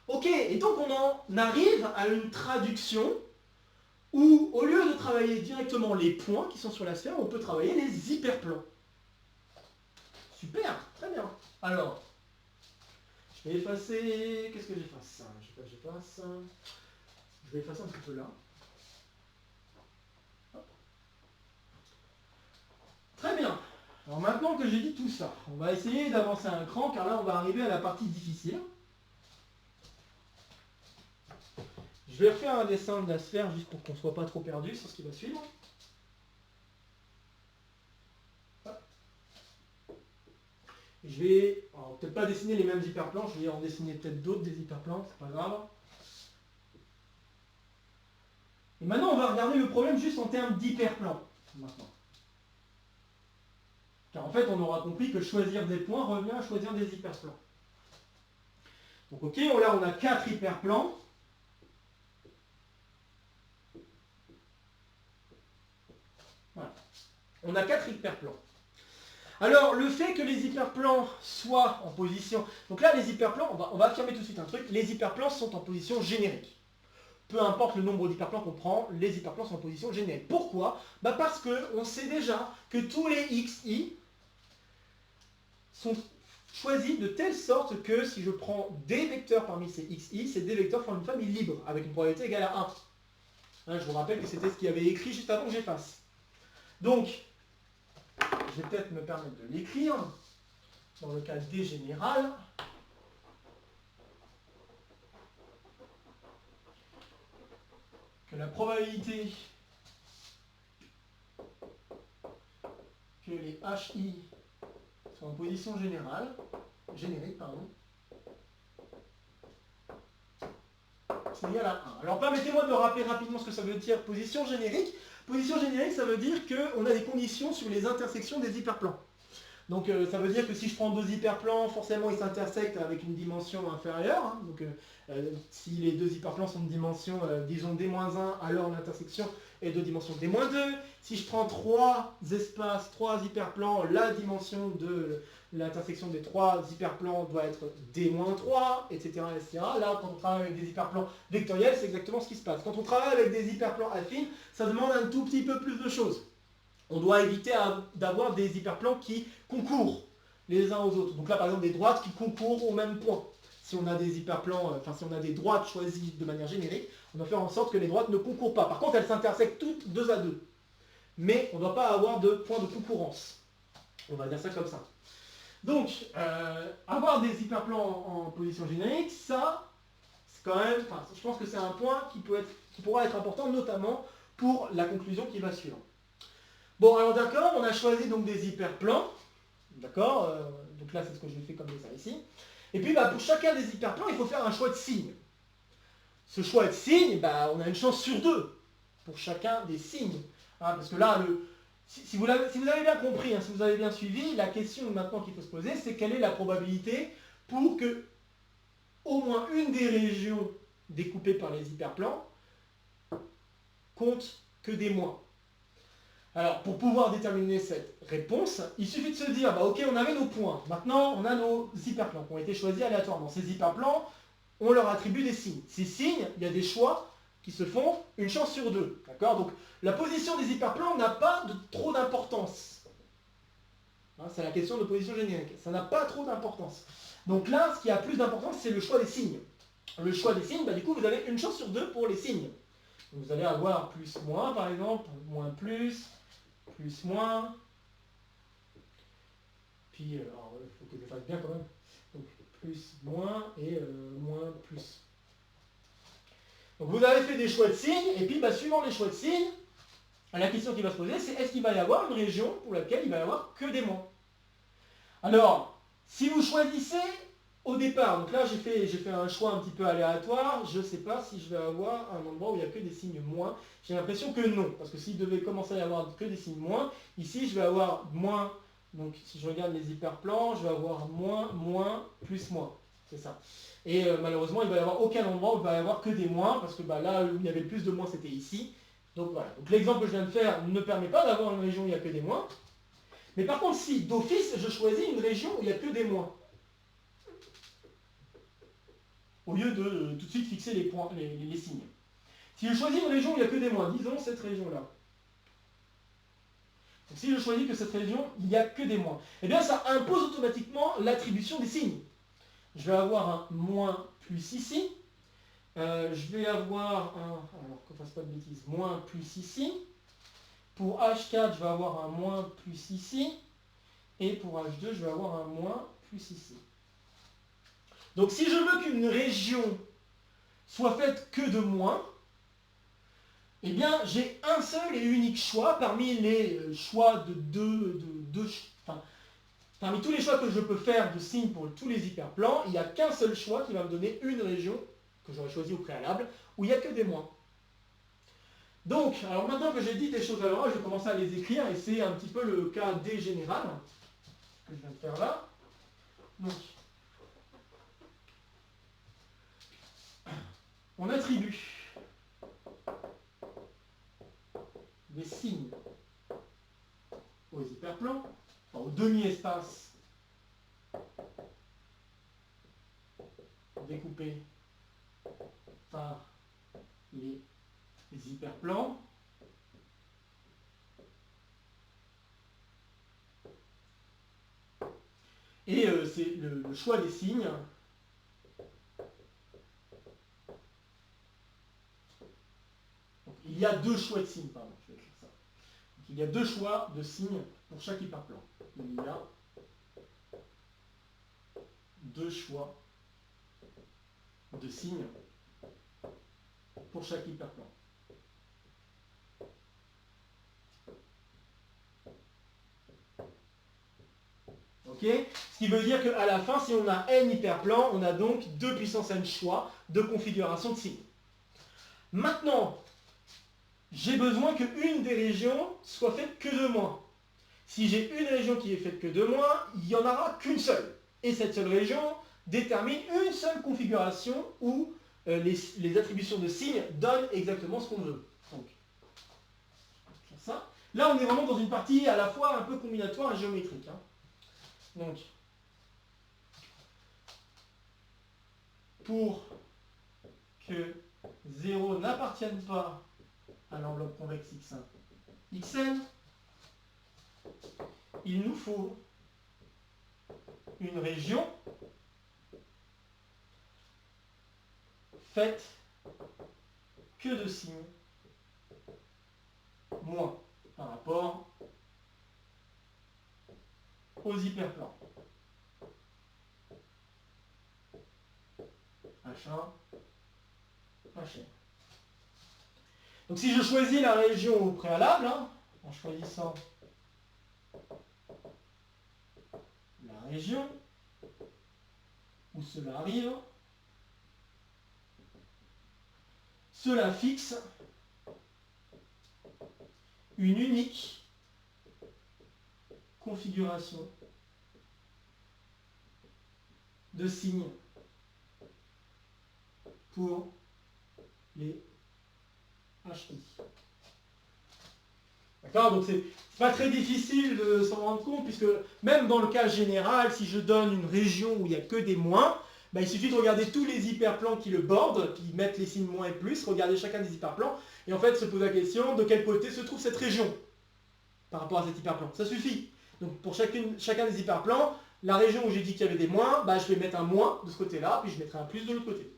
Ok, et donc on en arrive à une traduction où, au lieu de travailler directement les points qui sont sur la sphère, on peut travailler les hyperplans. Super, très bien. Alors, je Je vais effacer... Qu'est-ce que j'efface? J'efface... Je vais effacer un petit peu là. Hop. Très bien. Alors maintenant que j'ai dit tout ça, on va essayer d'avancer un cran, car là on va arriver à la partie difficile. Je vais refaire un dessin de la sphère juste pour qu'on ne soit pas trop perdu sur ce qui va suivre. Je vais, peut-être pas dessiner les mêmes hyperplans, je vais en dessiner peut-être d'autres des hyperplans, c'est pas grave. Et maintenant on va regarder le problème juste en termes d'hyperplans. Maintenant. Car en fait on aura compris que choisir des points revient à choisir des hyperplans. Donc ok, là on a 4 hyperplans. Voilà. On a 4 hyperplans. Alors, le fait que les hyperplans soient en position... Donc là, les hyperplans, on va affirmer tout de suite un truc, les hyperplans sont en position générique. Peu importe le nombre d'hyperplans qu'on prend, les hyperplans sont en position générique. Pourquoi? Parce qu'on sait déjà que tous les xi sont choisis de telle sorte que si je prends des vecteurs parmi ces xi, ces des vecteurs forment une famille libre, avec une probabilité égale à 1. Je vous rappelle que c'était ce qu'il y avait écrit juste avant que j'efface. Donc, je vais peut-être me permettre de l'écrire dans le cas D général. Que la probabilité que les HI soient en position générale, générique, pardon, c'est égal à 1. Alors permettez-moi de rappeler rapidement ce que ça veut dire position générique. Position générique, ça veut dire qu'on a des conditions sur les intersections des hyperplans. Donc ça veut dire que si je prends deux hyperplans, forcément ils s'intersectent avec une dimension inférieure. Donc si les deux hyperplans sont de dimension, disons D-1, alors l'intersection est de dimension D-2. Si je prends trois espaces, trois hyperplans, la dimension de l'intersection des trois hyperplans doit être D-3, etc., etc. Là, quand on travaille avec des hyperplans vectoriels, c'est exactement ce qui se passe. Quand on travaille avec des hyperplans affines, ça demande un tout petit peu plus de choses. On doit éviter d'avoir des hyperplans qui concourent les uns aux autres. Donc là, par exemple, des droites qui concourent au même point. Si on a des hyperplans, si on a des droites choisies de manière générique, on doit faire en sorte que les droites ne concourent pas. Par contre, elles s'intersectent toutes deux à deux. Mais on ne doit pas avoir de point de concurrence. On va dire ça comme ça. Donc, avoir des hyperplans en position générique, ça, c'est quand même, je pense que c'est un point qui pourra être important, notamment pour la conclusion qui va suivre. Bon, alors d'accord, on a choisi donc des hyperplans, d'accord, donc là c'est ce que j'ai fait comme dessin ici. Et puis pour chacun des hyperplans, il faut faire un choix de signe. Ce choix de signe, on a une chance sur 2 pour chacun des signes. Parce que là, si vous avez bien compris, si vous avez bien suivi, la question maintenant qu'il faut se poser, c'est quelle est la probabilité pour que au moins une des régions découpées par les hyperplans compte que des moins. Alors, pour pouvoir déterminer cette réponse, il suffit de se dire, ok, on avait nos points. Maintenant, on a nos hyperplans qui ont été choisis aléatoirement. Ces hyperplans, on leur attribue des signes. Ces signes, il y a des choix qui se font une chance sur 2. D'accord? Donc, la position des hyperplans n'a pas trop d'importance. C'est la question de position générique. Ça n'a pas trop d'importance. Donc là, ce qui a plus d'importance, c'est le choix des signes. Le choix des signes, du coup, vous avez une chance sur 2 pour les signes. Donc, vous allez avoir plus, moins, par exemple, moins, plus moins, puis, il faut que je fasse bien quand même, donc plus, moins, et moins, plus. Donc vous avez fait des choix de signes, et puis suivant les choix de signes, la question qui va se poser, c'est est-ce qu'il va y avoir une région pour laquelle il va y avoir que des moins? Alors, si vous choisissez au départ, donc là j'ai fait un choix un petit peu aléatoire, je ne sais pas si je vais avoir un endroit où il n'y a que des signes moins. J'ai l'impression que non, parce que s'il devait commencer à y avoir que des signes moins, ici je vais avoir moins, donc si je regarde les hyperplans, je vais avoir moins, moins, plus moins. C'est ça. Et malheureusement, il ne va y avoir aucun endroit où il va y avoir que des moins, parce que là où il y avait le plus de moins, c'était ici. Donc voilà. Donc l'exemple que je viens de faire ne permet pas d'avoir une région où il n'y a que des moins. Mais par contre, si d'office, je choisis une région où il n'y a que des moins, au lieu de tout de suite fixer les points, les signes. Si je choisis une région où il n'y a que des moins, disons cette région-là. Donc si je choisis que cette région, il n'y a que des moins, eh bien ça impose automatiquement l'attribution des signes. je vais avoir un moins plus ici. Je vais avoir un, alors qu'on ne fasse pas de bêtises, moins plus ici. Pour H4, je vais avoir un moins plus ici. Et pour H2, je vais avoir un moins plus ici. Donc si je veux qu'une région soit faite que de moins, eh bien j'ai un seul et unique choix parmi les choix enfin, parmi tous les choix que je peux faire de signes pour tous les hyperplans, il n'y a qu'un seul choix qui va me donner une région que j'aurais choisie au préalable, où il n'y a que des moins. Donc, alors maintenant que j'ai dit des choses à l'oral, je vais commencer à les écrire, et c'est un petit peu le cas D général, que je viens de faire là. Donc, on attribue des signes aux hyperplans, enfin aux demi-espaces découpés par les hyperplans. Et c'est le choix des signes. Donc, il y a deux choix de signes, pardon, je vais écrire ça. Donc, il y a deux choix de signes pour chaque hyperplan. Il y a deux choix de signes pour chaque hyperplan. Ok ? Ce qui veut dire qu'à la fin, si on a n hyperplans, on a donc 2 puissance n choix de configuration de signes. Maintenant, j'ai besoin qu'une des régions soit faite que de moins. Si j'ai une région qui est faite que de moins, il n'y en aura qu'une seule. Et cette seule région détermine une seule configuration où les attributions de signes donnent exactement ce qu'on veut. Donc, ça. Là, on est vraiment dans une partie à la fois un peu combinatoire et géométrique. Hein. Donc, pour que 0 n'appartienne pas à l'enveloppe convexe X1, Xn, il nous faut une région faite que de signes moins par rapport aux hyperplans. H1, Hn. Donc si je choisis la région au préalable, hein, en choisissant la région où cela arrive, cela fixe une unique configuration de signes pour les HI. D'accord ? Donc c'est pas très difficile de s'en rendre compte, puisque même dans le cas général, si je donne une région où il n'y a que des moins, ben, il suffit de regarder tous les hyperplans qui le bordent, qui mettent les signes moins et plus, regarder chacun des hyperplans, et en fait se poser la question de quel côté se trouve cette région par rapport à cet hyperplan. Ça suffit. Donc pour chacun des hyperplans, la région où j'ai dit qu'il y avait des moins, ben, je vais mettre un moins de ce côté-là, puis je mettrai un plus de l'autre côté.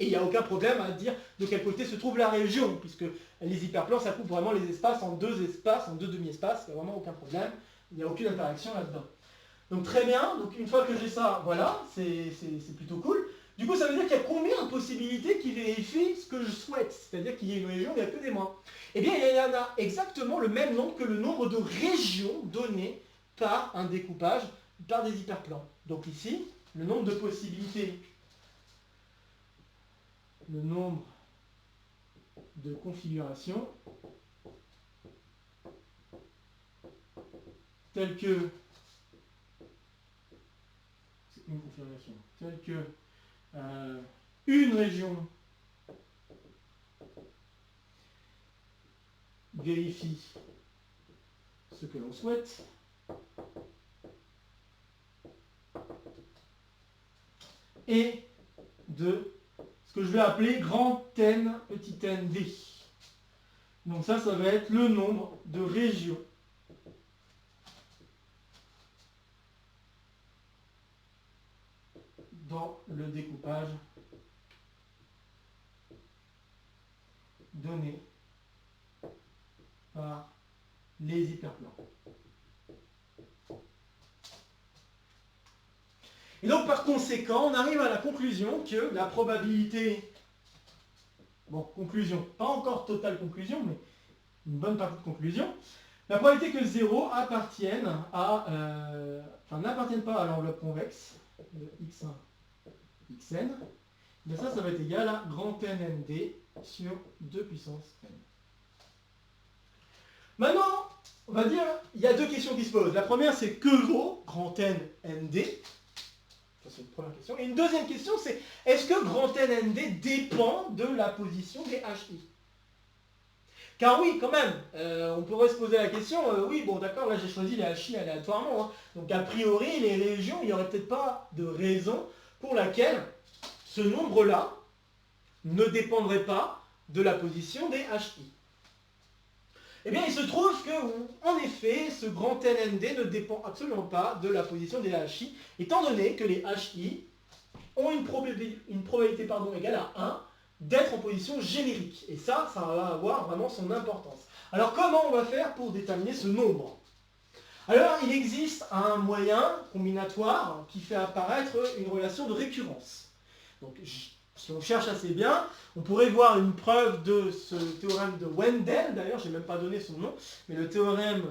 Et il n'y a aucun problème à dire de quel côté se trouve la région, puisque les hyperplans, ça coupe vraiment les espaces, en deux demi-espaces, il n'y a vraiment aucun problème, il n'y a aucune interaction là-dedans. Donc très bien, donc une fois que j'ai ça, voilà, c'est plutôt cool. Du coup, ça veut dire qu'il y a combien de possibilités qui vérifient ce que je souhaite, c'est-à-dire qu'il y a une région où il n'y a que des moins. Eh bien, il y en a exactement le même nombre que le nombre de régions données par un découpage, par des hyperplans. Donc ici, le nombre de possibilités, le nombre de configurations telles que une configuration telle que une région vérifie ce que l'on souhaite et de ce que je vais appeler grand N, petit n, D. Donc ça va être le nombre de régions dans le découpage donné par les hyperplans. Et donc par conséquent, on arrive à la conclusion que la probabilité, bon, conclusion, pas encore totale conclusion, mais une bonne partie de conclusion, la probabilité que 0 appartienne à, n'appartienne pas à l'enveloppe convexe de x1, xn, bien ça va être égal à grand N nd sur 2 puissance n. Maintenant, on va dire, il y a deux questions qui se posent. La première, c'est que vaut grand N nd? Ça, c'est une première question. Et une deuxième question, c'est est-ce que grand N nd dépend de la position des HI? Car oui, quand même, on pourrait se poser la question, oui, bon d'accord, là j'ai choisi les HI aléatoirement, hein. Donc a priori, les régions, il n'y aurait peut-être pas de raison pour laquelle ce nombre-là ne dépendrait pas de la position des HI. Eh bien, il se trouve que, en effet, ce grand NND ne dépend absolument pas de la position des HI, étant donné que les HI ont une probabilité égale à 1 d'être en position générique. Et ça va avoir vraiment son importance. Alors, comment on va faire pour déterminer ce nombre? Alors, il existe un moyen combinatoire qui fait apparaître une relation de récurrence. Donc, si on cherche assez bien, on pourrait voir une preuve de ce théorème de Wendell. D'ailleurs, je n'ai même pas donné son nom, mais le théorème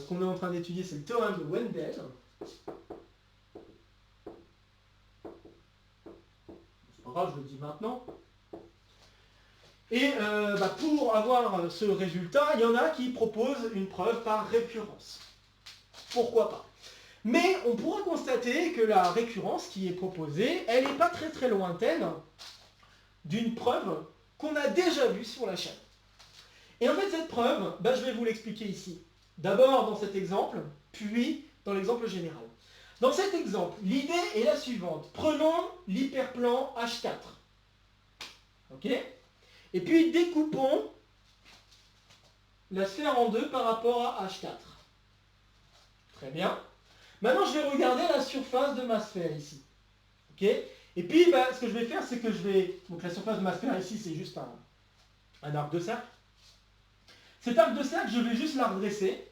qu'on est en train d'étudier, c'est le théorème de Wendell. C'est pas grave, je le dis maintenant. Et pour avoir ce résultat, il y en a qui proposent une preuve par récurrence. Pourquoi pas? Mais on pourra constater que la récurrence qui est proposée, elle n'est pas très très lointaine d'une preuve qu'on a déjà vue sur la chaîne. Et en fait, cette preuve, je vais vous l'expliquer ici. D'abord dans cet exemple, puis dans l'exemple général. Dans cet exemple, l'idée est la suivante. Prenons l'hyperplan H4. Ok? Et puis découpons la sphère en deux par rapport à H4. Très bien. Maintenant, je vais regarder la surface de ma sphère ici. Ok? Et puis, ce que je vais faire, c'est que je vais... Donc la surface de ma sphère ici, c'est juste un arc de cercle. Cet arc de cercle, je vais juste la redresser.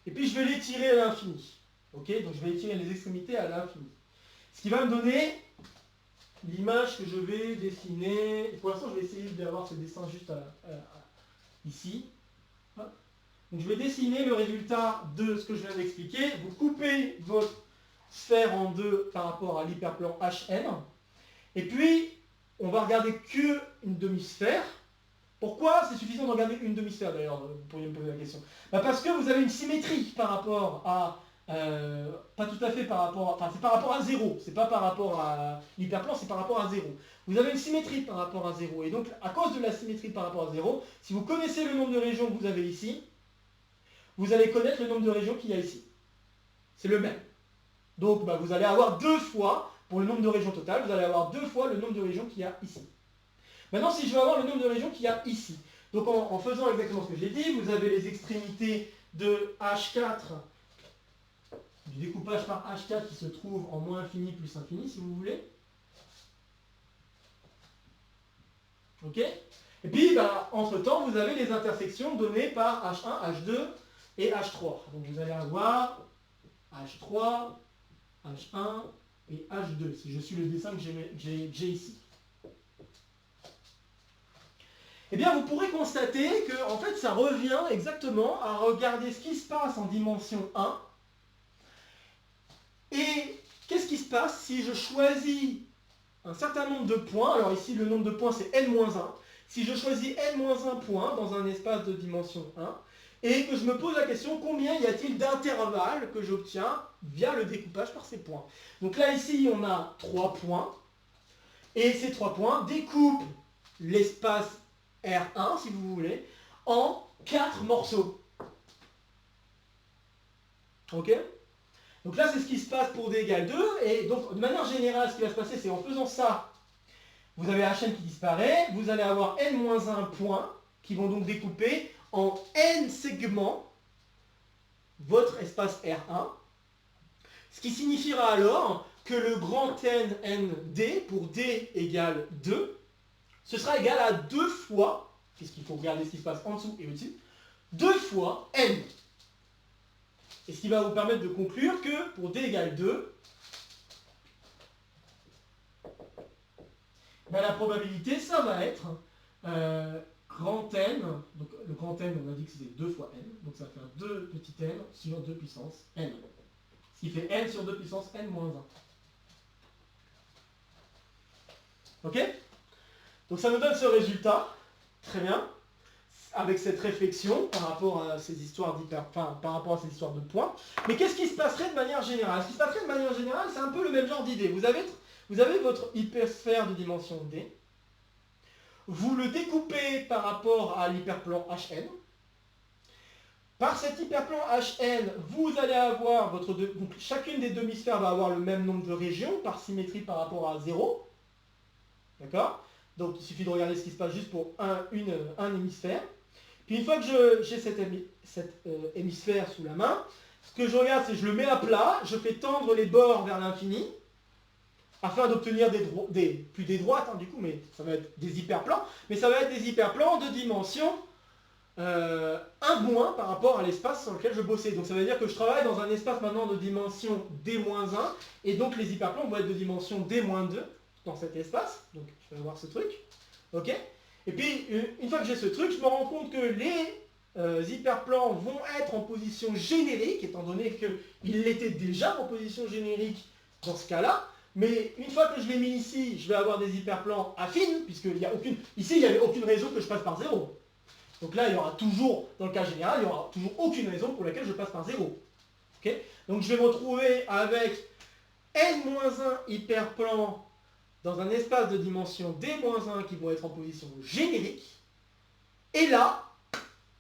Et puis, je vais l'étirer à l'infini. Ok? Donc je vais étirer les extrémités à l'infini. Ce qui va me donner l'image que je vais dessiner. Et pour l'instant, je vais essayer d'avoir ce dessin juste ici. Donc je vais dessiner le résultat de ce que je viens d'expliquer. Vous coupez votre sphère en deux par rapport à l'hyperplan HN. Et puis, on va regarder qu'une demi-sphère. Pourquoi c'est suffisant de regarder une demi-sphère d'ailleurs? Vous pourriez me poser la question. Parce que vous avez une symétrie par rapport à... pas tout à fait par rapport à... Enfin, c'est par rapport à 0. C'est pas par rapport à l'hyperplan, c'est par rapport à 0. Vous avez une symétrie par rapport à 0. Et donc, à cause de la symétrie par rapport à 0, si vous connaissez le nombre de régions que vous avez ici, vous allez connaître le nombre de régions qu'il y a ici. C'est le même. Donc vous allez avoir deux fois, pour le nombre de régions totales, vous allez avoir deux fois le nombre de régions qu'il y a ici. Maintenant, si je veux avoir le nombre de régions qu'il y a ici, donc en faisant exactement ce que j'ai dit, vous avez les extrémités de H4, du découpage par H4 qui se trouve en moins infini plus infini, si vous voulez. Ok? Et puis, entre-temps, vous avez les intersections données par H1, H2 et H3. Donc vous allez avoir H3, H1 et H2, si je suis le dessin que j'ai ici. Eh bien, vous pourrez constater que, en fait, ça revient exactement à regarder ce qui se passe en dimension 1. Et qu'est-ce qui se passe si je choisis un certain nombre de points? Alors ici, le nombre de points, c'est n-1. Si je choisis n-1 points dans un espace de dimension 1, et que je me pose la question, combien y a-t-il d'intervalles que j'obtiens via le découpage par ces points? Donc là, ici, on a 3 points, et ces 3 points découpent l'espace R1, si vous voulez, en 4 morceaux. Ok? Donc là, c'est ce qui se passe pour d égale 2, et donc, de manière générale, ce qui va se passer, c'est en faisant ça, vous avez Hn qui disparaît, vous allez avoir n-1 points, qui vont donc découper en n segments votre espace R1, ce qui signifiera alors que le grand n, nd, pour d égale 2, ce sera égal à 2 fois, puisqu'il faut regarder ce qui se passe en dessous et au-dessus, 2 fois n. Et ce qui va vous permettre de conclure que pour d égale 2, ben la probabilité, ça va être grand n, donc le grand n, on a dit que c'était 2 fois n, donc ça va faire 2 petit n sur 2 puissance n. Ce qui fait n sur 2 puissance n moins 1. Ok? Donc ça nous donne ce résultat, très bien, avec cette réflexion par rapport à ces histoires par rapport à ces histoires de points. Mais qu'est-ce qui se passerait de manière générale? Ce qui se passerait de manière générale, c'est un peu le même genre d'idée. Vous avez votre hypersphère de dimension d. Vous le découpez par rapport à l'hyperplan Hn. Par cet hyperplan Hn, vous allez avoir donc chacune des demi-sphères va avoir le même nombre de régions par symétrie par rapport à 0. D'accord? Donc il suffit de regarder ce qui se passe juste pour un hémisphère. Puis une fois que j'ai cet hémisphère sous la main, ce que je regarde, c'est que je le mets à plat, je fais tendre les bords vers l'infini, afin d'obtenir plus des droites, du coup, mais ça va être des hyperplans, mais ça va être des hyperplans de dimension 1 moins par rapport à l'espace sur lequel je bossais. Donc ça veut dire que je travaille dans un espace maintenant de dimension d-1, et donc les hyperplans vont être de dimension d-2 dans cet espace. Donc je vais avoir ce truc. Ok? Et puis une fois que j'ai ce truc, je me rends compte que les hyperplans vont être en position générique, étant donné qu'ils l'étaient déjà en position générique dans ce cas-là. Mais une fois que je l'ai mis ici, je vais avoir des hyperplans affines, puisque ici il n'y avait aucune raison que je passe par 0. Donc là, il y aura toujours, dans le cas général, il n'y aura toujours aucune raison pour laquelle je passe par 0. Okay? Donc je vais me retrouver avec n-1 hyperplans dans un espace de dimension d-1 qui vont être en position générique. Et là,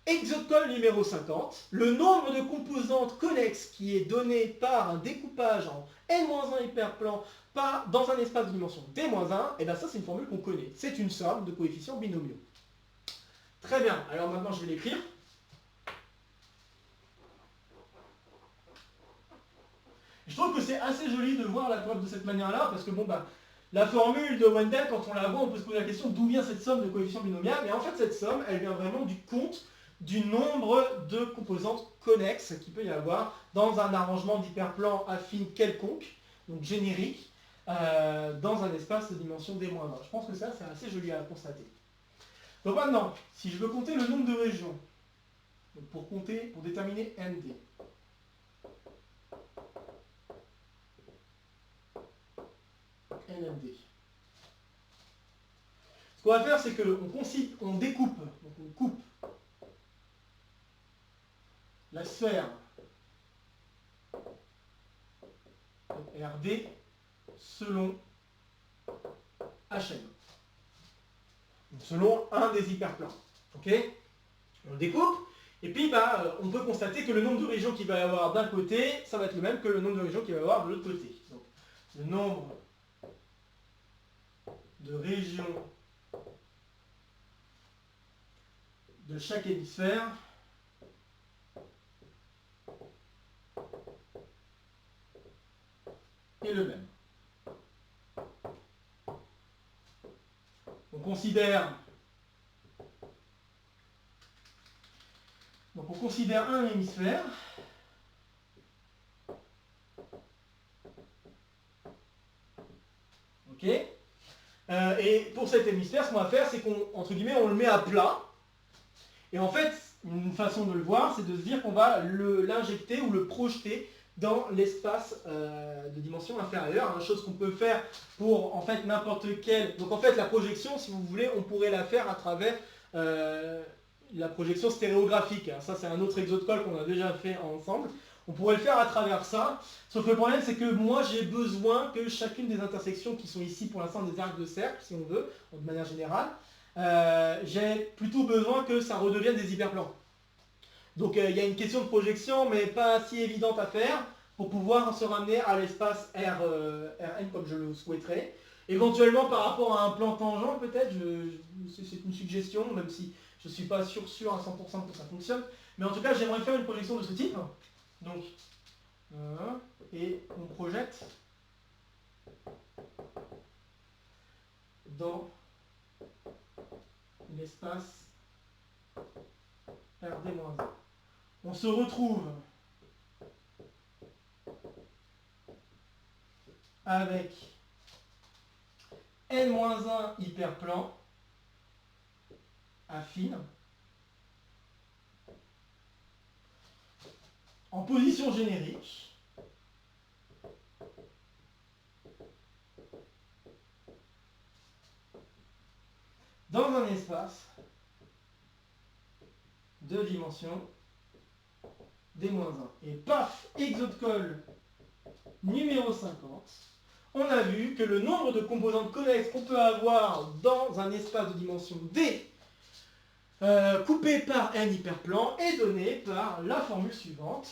exocole numéro 50, le nombre de composantes connexes qui est donné par un découpage en n-1 hyperplan dans un espace de dimension d-1, et bien ça c'est une formule qu'on connaît. C'est une somme de coefficients binomiaux. Très bien, alors maintenant je vais l'écrire. Je trouve que c'est assez joli de voir la preuve de cette manière-là, parce que bon, la formule de Wendell, quand on la voit, on peut se poser la question d'où vient cette somme de coefficients binomiaux. Mais en fait, cette somme, elle vient vraiment du compte du nombre de composantes connexes qu'il peut y avoir dans un arrangement d'hyperplan affine quelconque, donc générique, dans un espace de dimension d-1. Je pense que ça, c'est assez joli à constater. Donc maintenant, si je veux compter le nombre de régions, donc pour déterminer ND, NMD. Ce qu'on va faire, c'est qu'on découpe, donc on coupe la sphère RD selon HN. Donc selon un des hyperplans. Ok? On le découpe, et puis on peut constater que le nombre de régions qu'il va y avoir d'un côté, ça va être le même que le nombre de régions qu'il va y avoir de l'autre côté. Donc, le nombre de régions de chaque hémisphère est le même. On considère un hémisphère. Ok. Et pour cet hémisphère, ce qu'on va faire, c'est qu'entre guillemets, on le met à plat. Et en fait, une façon de le voir, c'est de se dire qu'on va l'injecter ou le projeter dans l'espace de dimension inférieure, hein, chose qu'on peut faire pour en fait n'importe quel. Donc en fait la projection, si vous voulez, on pourrait la faire à travers la projection stéréographique. Ça c'est un autre exotocole qu'on a déjà fait ensemble. On pourrait le faire à travers ça, sauf que le problème c'est que moi j'ai besoin que chacune des intersections qui sont ici pour l'instant des arcs de cercle, si on veut, de manière générale, j'ai plutôt besoin que ça redevienne des hyperplans. Donc il y a une question de projection, mais pas si évidente à faire, pour pouvoir se ramener à l'espace Rn comme je le souhaiterais. Éventuellement par rapport à un plan tangent, peut-être, c'est une suggestion, même si je ne suis pas sûr à 100% que ça fonctionne. Mais en tout cas, j'aimerais faire une projection de ce type. Donc, et on projette dans l'espace Rd-1. On se retrouve avec n-1 hyperplan affine en position générique dans un espace de dimension d-1. Et paf, exode-colle numéro 50. On a vu que le nombre de composantes connexes qu'on peut avoir dans un espace de dimension d coupé par n hyperplan est donné par la formule suivante.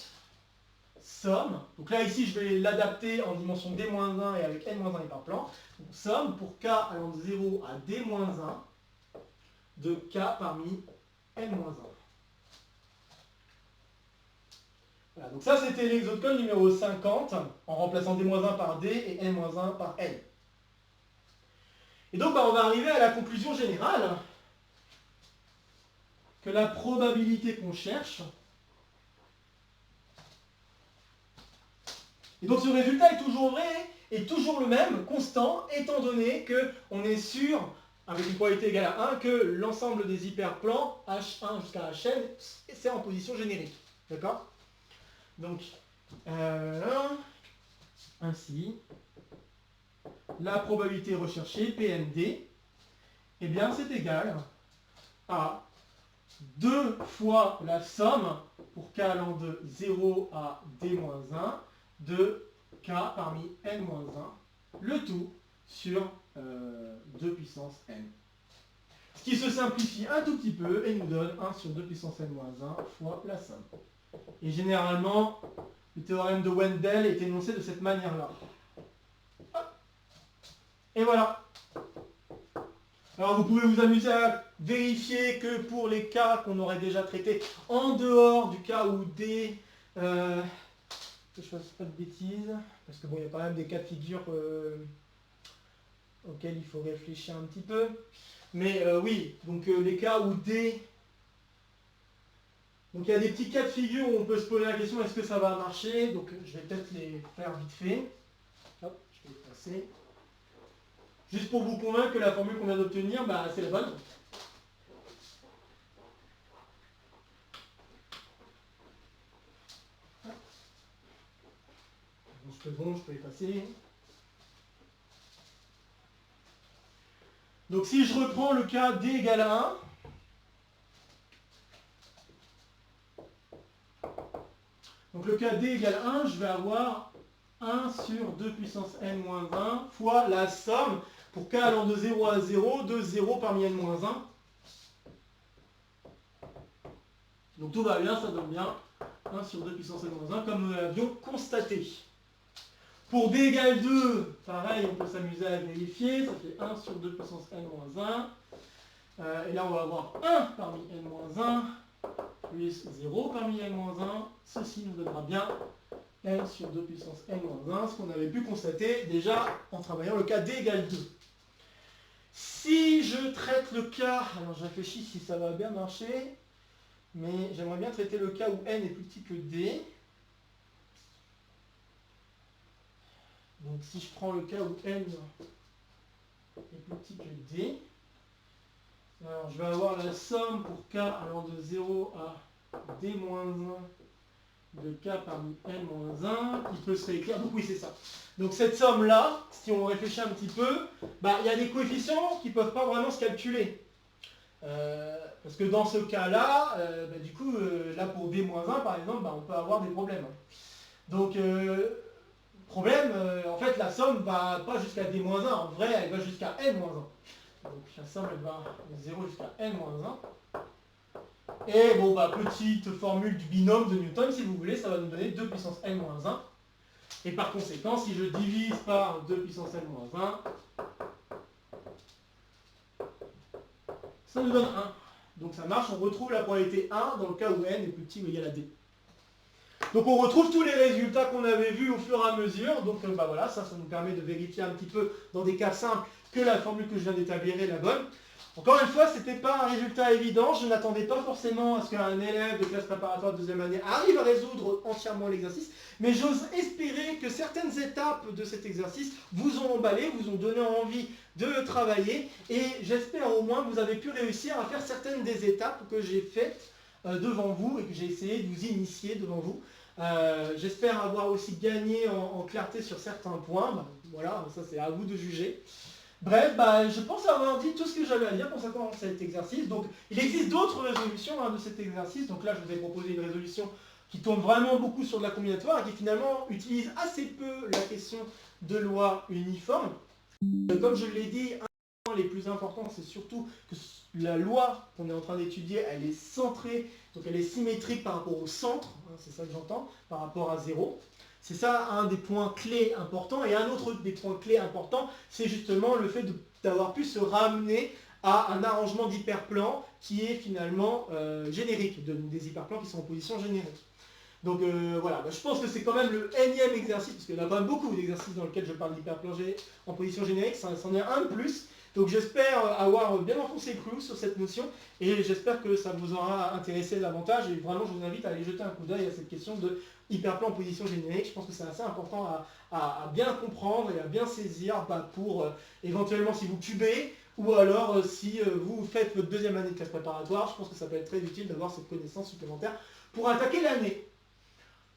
Somme, donc là ici je vais l'adapter en dimension d-1 et avec n-1 hyperplan. Donc, somme pour k allant de 0 à d-1 de k parmi n-1. Voilà, donc ça c'était l'exode-colle numéro 50 en remplaçant d-1 par d et n-1 par n. Et donc on va arriver à la conclusion générale que la probabilité qu'on cherche, et donc ce résultat est toujours vrai et toujours le même, constant, étant donné qu'on est sûr, avec une probabilité égale à 1, que l'ensemble des hyperplans H1 jusqu'à Hn, c'est en position générique. D'accord ? Donc, ainsi, la probabilité recherchée, PMD, eh bien c'est égal à 2 fois la somme pour k allant de 0 à d-1 de k parmi n-1, le tout sur 2 puissance n. Ce qui se simplifie un tout petit peu et nous donne 1 sur 2 puissance n-1 fois la somme. Et généralement, le théorème de Wendell est énoncé de cette manière-là. Et voilà. Alors vous pouvez vous amuser à vérifier que pour les cas qu'on aurait déjà traités, en dehors du cas où D, que je fasse pas de bêtises, parce que bon, il y a quand même des cas de figure auxquels il faut réfléchir un petit peu. Mais oui, donc les cas où D... Donc il y a des petits cas de figure où on peut se poser la question, est-ce que ça va marcher? Donc je vais peut-être les faire vite fait. Hop, je vais les passer. Juste pour vous convaincre que la formule qu'on vient d'obtenir, bah, c'est la bonne. Bon, je peux les passer. Donc si je reprends le cas D égale à 1, donc le cas D égale 1, je vais avoir 1 sur 2 puissance n-1 fois la somme pour k allant de 0 à 0 de 0 parmi n-1. Donc tout va bien, ça donne bien 1 sur 2 puissance n-1 comme nous l'avions constaté. Pour D égale 2, pareil, on peut s'amuser à vérifier, ça fait 1 sur 2 puissance n-1. Et là on va avoir 1 parmi n-1 plus 0 parmi n-1. Ceci nous donnera bien n sur 2 puissance n-1, ce qu'on avait pu constater déjà en travaillant le cas D égale 2. Si je traite le cas, alors je réfléchis si ça va bien marcher, mais j'aimerais bien traiter le cas où n est plus petit que D. Donc si je prends le cas où n est plus petit que D, alors je vais avoir la somme pour k allant de 0 à d-1 de k parmi n-1 qui peut se réécrire. Donc oui, c'est ça. Donc cette somme-là, si on réfléchit un petit peu, bah, il y a des coefficients qui ne peuvent pas vraiment se calculer. Parce que dans ce cas-là, bah, du coup, là pour d-1 par exemple, bah, on peut avoir des problèmes. Donc, problème, en fait, la somme va pas jusqu'à d-1, en vrai, elle va jusqu'à n-1. Donc la somme, elle va de 0 jusqu'à n-1. Et bon, bah, petite formule du binôme de Newton, si vous voulez, ça va nous donner 2 puissance n-1. Et par conséquent, si je divise par 2 puissance n-1, ça nous donne 1. Donc ça marche, on retrouve la probabilité 1 dans le cas où n est plus petit ou égal à d. Donc on retrouve tous les résultats qu'on avait vus au fur et à mesure. Donc bah voilà, ça nous permet de vérifier un petit peu dans des cas simples que la formule que je viens d'établir est la bonne. Encore une fois, ce n'était pas un résultat évident, je n'attendais pas forcément à ce qu'un élève de classe préparatoire de deuxième année arrive à résoudre entièrement l'exercice, mais j'ose espérer que certaines étapes de cet exercice vous ont emballé, vous ont donné envie de le travailler, et j'espère au moins que vous avez pu réussir à faire certaines des étapes que j'ai faites devant vous et que j'ai essayé de vous initier devant vous. J'espère avoir aussi gagné en clarté sur certains points, voilà, ça c'est à vous de juger. Bref, je pense avoir dit tout ce que j'avais à dire concernant cet exercice. Donc, il existe d'autres résolutions de cet exercice. Donc là, je vous ai proposé une résolution qui tourne vraiment beaucoup sur de la combinatoire et qui finalement utilise assez peu la question de loi uniforme. Comme je l'ai dit, un des points les plus importants, c'est surtout que la loi qu'on est en train d'étudier, elle est centrée, donc elle est symétrique par rapport au centre, c'est ça que j'entends, par rapport à 0. C'est ça un des points clés importants. Et un autre des points clés importants, c'est justement le fait d'avoir pu se ramener à un arrangement d'hyperplans qui est finalement générique, des hyperplans qui sont en position générique. Donc voilà, je pense que c'est quand même le énième exercice, parce qu'il y en a quand même beaucoup d'exercices dans lesquels je parle d'hyperplans en position générique, c'en est un de plus. Donc j'espère avoir bien enfoncé le clou sur cette notion, et j'espère que ça vous aura intéressé davantage, et vraiment je vous invite à aller jeter un coup d'œil à cette question de hyperplan en position générique. Je pense que c'est assez important à bien comprendre et à bien saisir pour éventuellement si vous cubez, ou alors si vous faites votre deuxième année de classe préparatoire, je pense que ça peut être très utile d'avoir cette connaissance supplémentaire pour attaquer l'année.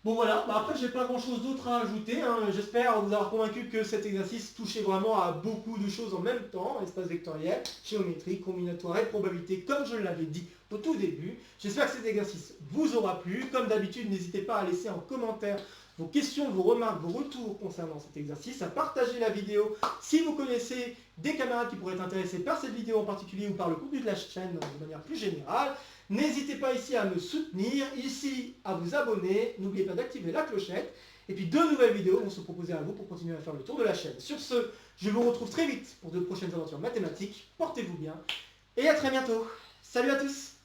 Bon voilà, après j'ai pas grand chose d'autre à ajouter, j'espère vous avoir convaincu que cet exercice touchait vraiment à beaucoup de choses en même temps, espace vectoriel, géométrie, combinatoire et probabilité, comme je l'avais dit au tout début. J'espère que cet exercice vous aura plu, comme d'habitude n'hésitez pas à laisser en commentaire vos questions, vos remarques, vos retours concernant cet exercice, à partager la vidéo si vous connaissez des camarades qui pourraient être intéressés par cette vidéo en particulier ou par le contenu de la chaîne de manière plus générale. N'hésitez pas ici à me soutenir, ici à vous abonner, n'oubliez pas d'activer la clochette, et puis de nouvelles vidéos vont se proposer à vous pour continuer à faire le tour de la chaîne. Sur ce, je vous retrouve très vite pour de prochaines aventures mathématiques, portez-vous bien, et à très bientôt. Salut à tous!